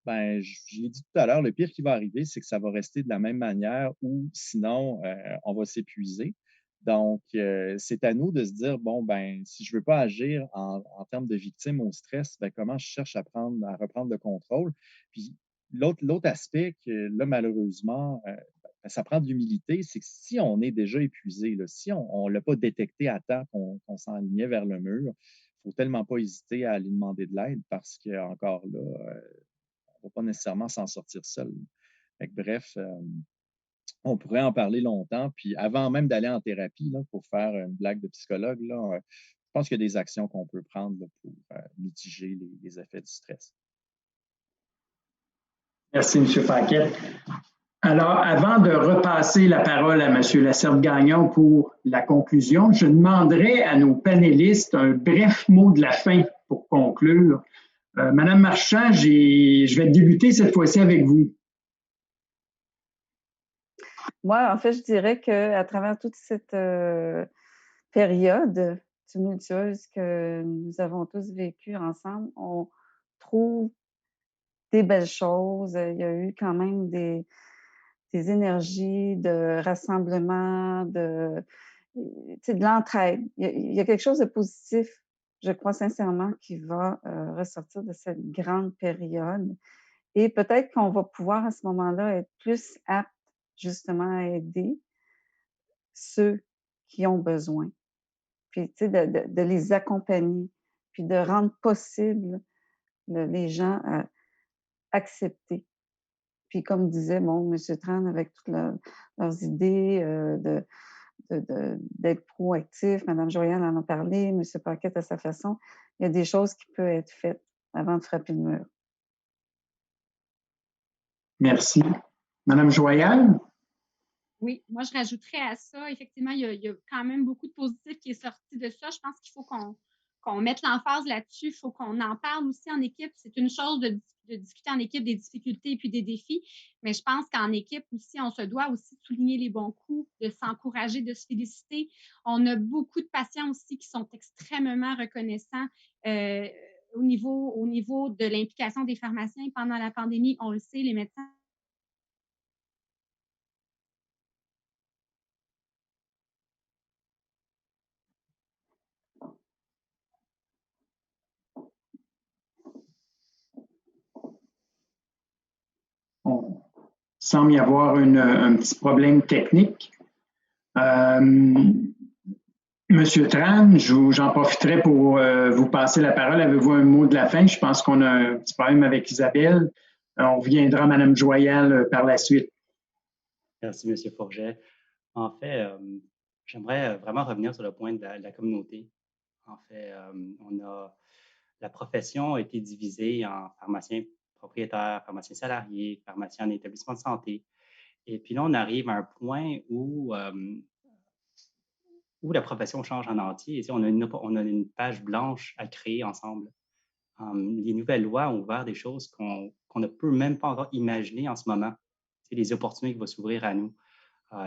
ben, je l'ai dit tout à l'heure, le pire qui va arriver, c'est que ça va rester de la même manière ou sinon, on va s'épuiser. Donc, c'est à nous de se dire, bon, ben, si je ne veux pas agir en termes de victime au stress, ben, comment je cherche à reprendre le contrôle. Puis, l'autre aspect que là, malheureusement, ben, ça prend de l'humilité, c'est que si on est déjà épuisé, là, si on ne l'a pas détecté à temps qu'on s'enlignait vers le mur, il ne faut tellement pas hésiter à aller demander de l'aide parce qu'encore là, on ne va pas nécessairement s'en sortir seul. Fait que, bref, on pourrait en parler longtemps. Puis avant même d'aller en thérapie, là, pour faire une blague de psychologue, là, je pense qu'il y a des actions qu'on peut prendre là, pour mitiger les effets du stress.
Merci, M. Paquette. Alors, avant de repasser la parole à M. Lasserre-Gagnon pour la conclusion, je demanderai à nos panélistes un bref mot de la fin pour conclure. Madame Marchand, je vais débuter cette fois-ci avec vous.
Moi, en fait, je dirais qu'à travers toute cette période tumultueuse que nous avons tous vécue ensemble, on trouve des belles choses. Il y a eu quand même des énergies de rassemblement, de l'entraide. Il y a quelque chose de positif, je crois sincèrement, qui va ressortir de cette grande période. Et peut-être qu'on va pouvoir à ce moment-là être plus apte justement à aider ceux qui ont besoin. Puis, tu sais, de les accompagner, puis de rendre possible les gens à accepter. Puis, comme disait M. Tran, avec toutes leurs idées d'être proactif, Mme Joyal en a parlé, M. Paquette à sa façon, il y a des choses qui peuvent être faites avant de frapper le mur.
Merci. Mme Joyal?
Oui, moi, je rajouterais à ça, effectivement, il y a quand même beaucoup de positifs qui est sorti de ça. Je pense qu'il faut qu'on mette l'emphase là-dessus. Il faut qu'on en parle aussi en équipe. C'est une chose de discuter en équipe des difficultés et puis des défis, mais je pense qu'en équipe aussi, on se doit aussi de souligner les bons coups, de s'encourager, de se féliciter. On a beaucoup de patients aussi qui sont extrêmement reconnaissants au niveau de l'implication des pharmaciens pendant la pandémie. On le sait, les médecins
On semble y avoir un petit problème technique. Monsieur Tran, j'en profiterai pour vous passer la parole. Avez-vous un mot de la fin? Je pense qu'on a un petit problème avec Isabelle. On reviendra à Mme Joyal par la suite.
Merci, M. Forget. En fait, j'aimerais vraiment revenir sur le point de la communauté. En fait, la profession a été divisée en pharmaciens propriétaires, pharmaciens salariés, pharmaciens en établissement de santé. Et puis là, on arrive à un point où où la profession change en entier. On a une page blanche à créer ensemble. Les nouvelles lois ont ouvert des choses qu'on ne peut même pas encore imaginer en ce moment. C'est les opportunités qui vont s'ouvrir à nous.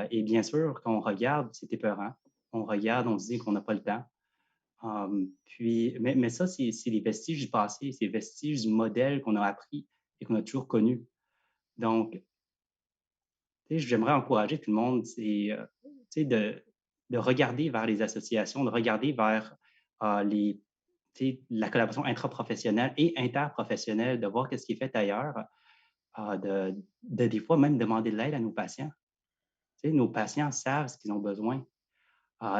Et bien sûr, quand on regarde, c'est épeurant. On regarde, on se dit qu'on n'a pas le temps. Mais ça, c'est les vestiges du passé, c'est les vestiges du modèle qu'on a appris et qu'on a toujours connu. Donc, j'aimerais encourager tout le monde de regarder vers les associations, de regarder vers la collaboration intraprofessionnelle et interprofessionnelle, de voir ce qui est fait ailleurs, des fois même demander de l'aide à nos patients. Nos patients savent ce qu'ils ont besoin.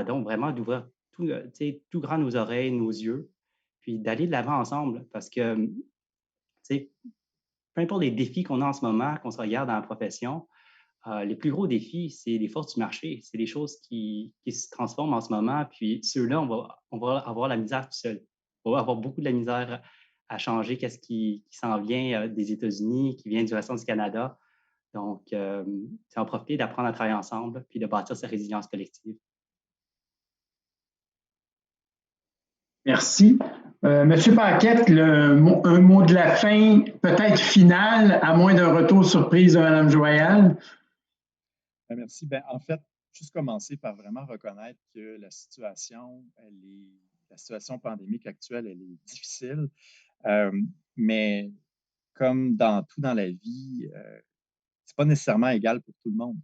Donc, vraiment, d'ouvrir tout grand nos oreilles, nos yeux, puis d'aller de l'avant ensemble parce que, peu importe les défis qu'on a en ce moment, qu'on se regarde dans la profession, les plus gros défis, c'est les forces du marché. C'est les choses qui se transforment en ce moment. Puis ceux-là, on va avoir la misère tout seul. On va avoir beaucoup de la misère à changer qu'est-ce qui s'en vient des États-Unis, qui vient du restant du Canada. Donc, c'est en profiter d'apprendre à travailler ensemble puis de bâtir cette résilience collective.
Merci. Monsieur Paquette, un mot de la fin, peut-être final, à moins d'un retour surprise de Mme Joyal.
Merci. En fait, juste commencer par vraiment reconnaître que la situation pandémique actuelle, elle est difficile. Mais comme dans tout dans la vie, c'est pas nécessairement égal pour tout le monde.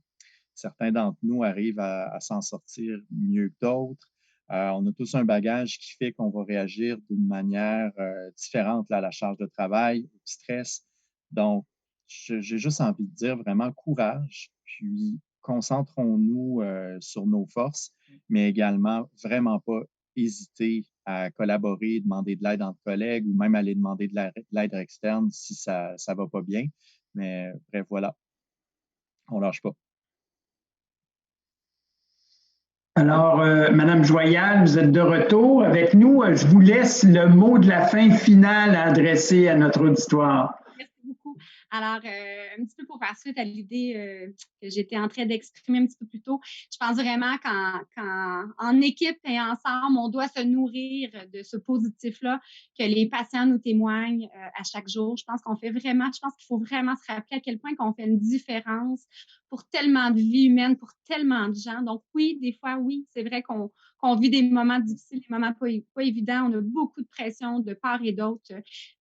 Certains d'entre nous arrivent à s'en sortir mieux que d'autres. On a tous un bagage qui fait qu'on va réagir d'une manière différente à la charge de travail, au stress. Donc, j'ai juste envie de dire vraiment courage, puis concentrons-nous sur nos forces, mais également vraiment pas hésiter à collaborer, demander de l'aide entre collègues ou même aller demander de l'aide externe si ça ne va pas bien. Mais bref, voilà, on lâche pas.
Alors, Madame Joyal, vous êtes de retour avec nous. Je vous laisse le mot de la fin finale à adresser à notre auditoire.
Merci beaucoup. Alors, un petit peu pour faire suite à l'idée que j'étais en train d'exprimer un petit peu plus tôt, je pense vraiment qu'en équipe et ensemble, on doit se nourrir de ce positif-là que les patients nous témoignent à chaque jour. Je pense qu'il faut vraiment se rappeler à quel point qu'on fait une différence pour tellement de vies humaines, pour tellement de gens. Donc oui, des fois, oui, c'est vrai qu'on vit des moments difficiles, des moments pas évidents. On a beaucoup de pression de part et d'autre,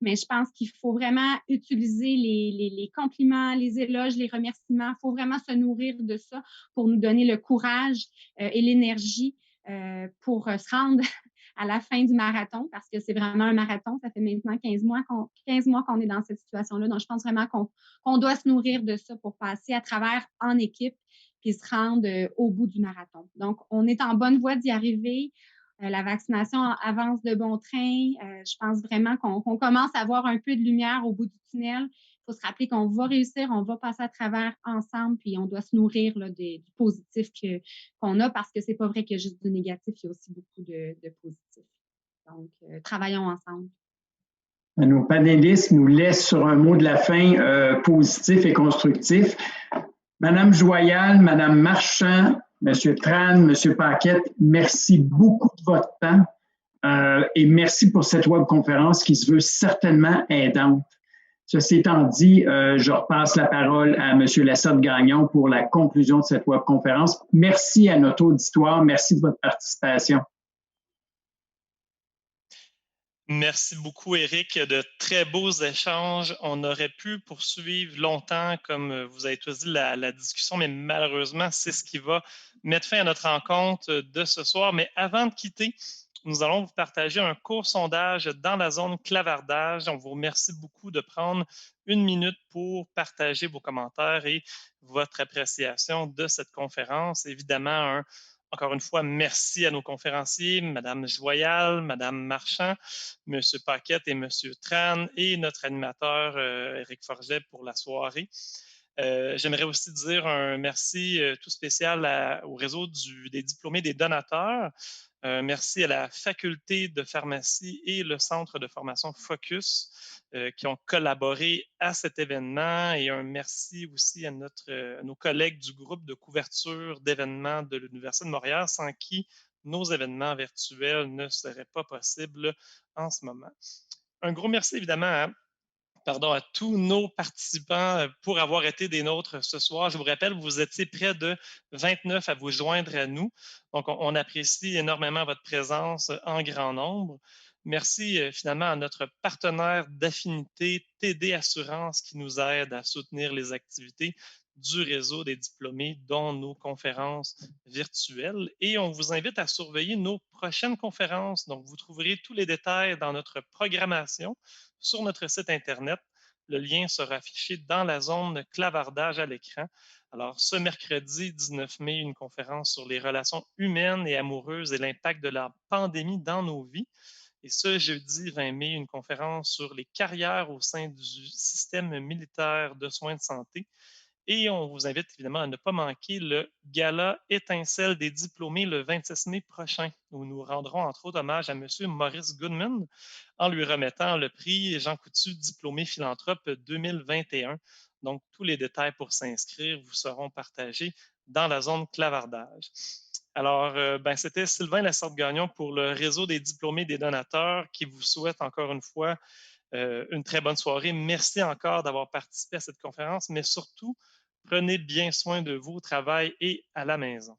mais je pense qu'il faut vraiment utiliser les compliments, les éloges, les remerciements. Il faut vraiment se nourrir de ça pour nous donner le courage et l'énergie pour se rendre à la fin du marathon, parce que c'est vraiment un marathon. Ça fait maintenant 15 mois qu'on est dans cette situation-là. Donc, je pense vraiment qu'on doit se nourrir de ça pour passer à travers en équipe puis se rendre au bout du marathon. Donc, on est en bonne voie d'y arriver. La vaccination avance de bon train. Je pense vraiment qu'on commence à voir un peu de lumière au bout du tunnel. Il faut se rappeler qu'on va réussir, on va passer à travers ensemble, puis on doit se nourrir là, du positif qu'on a, parce que c'est pas vrai qu'il y a juste du négatif, il y a aussi beaucoup de positif. Donc, travaillons ensemble.
Nos panélistes nous laissent sur un mot de la fin positif et constructif. Madame Joyal, Madame Marchand, Monsieur Tran, Monsieur Paquette, merci beaucoup de votre temps et merci pour cette webconférence qui se veut certainement aidante. Ceci étant dit, je repasse la parole à Monsieur Lassette-Gagnon pour la conclusion de cette webconférence. Merci à notre auditoire. Merci de votre participation.
Merci beaucoup, Éric. De très beaux échanges. On aurait pu poursuivre longtemps, comme vous avez tous dit, la discussion, mais malheureusement, c'est ce qui va mettre fin à notre rencontre de ce soir. Mais avant de quitter, nous allons vous partager un court sondage dans la zone clavardage. On vous remercie beaucoup de prendre une minute pour partager vos commentaires et votre appréciation de cette conférence. Évidemment, encore une fois, merci à nos conférenciers, Mme Joyal, Mme Marchand, M. Paquette et M. Tran, et notre animateur Éric Forget pour la soirée. J'aimerais aussi dire un merci tout spécial au réseau des diplômés des donateurs. Merci à la faculté de pharmacie et le centre de formation Focus qui ont collaboré à cet événement, et un merci aussi à nos collègues du groupe de couverture d'événements de l'Université de Montréal, sans qui nos événements virtuels ne seraient pas possibles en ce moment. Un gros merci évidemment à tous nos participants pour avoir été des nôtres ce soir. Je vous rappelle, vous étiez près de 29 à vous joindre à nous. Donc, on apprécie énormément votre présence en grand nombre. Merci finalement à notre partenaire d'affinité TD Assurance qui nous aide à soutenir les activités du réseau des diplômés, dont nos conférences virtuelles. Et on vous invite à surveiller nos prochaines conférences. Donc, vous trouverez tous les détails dans notre programmation sur notre site Internet. Le lien sera affiché dans la zone clavardage à l'écran. Alors, ce mercredi 19 mai, une conférence sur les relations humaines et amoureuses et l'impact de la pandémie dans nos vies. Et ce jeudi 20 mai, une conférence sur les carrières au sein du système militaire de soins de santé. Et on vous invite évidemment à ne pas manquer le gala Étincelle des diplômés le 26 mai prochain, où nous rendrons entre autres hommage à M. Maurice Goodman en lui remettant le prix Jean Coutu Diplômé Philanthrope 2021. Donc, tous les détails pour s'inscrire vous seront partagés dans la zone clavardage. Alors, c'était Sylvain Lasorte-Gagnon pour le réseau des diplômés des donateurs qui vous souhaite encore une fois une très bonne soirée. Merci encore d'avoir participé à cette conférence, mais surtout, prenez bien soin de vous au travail et à la maison.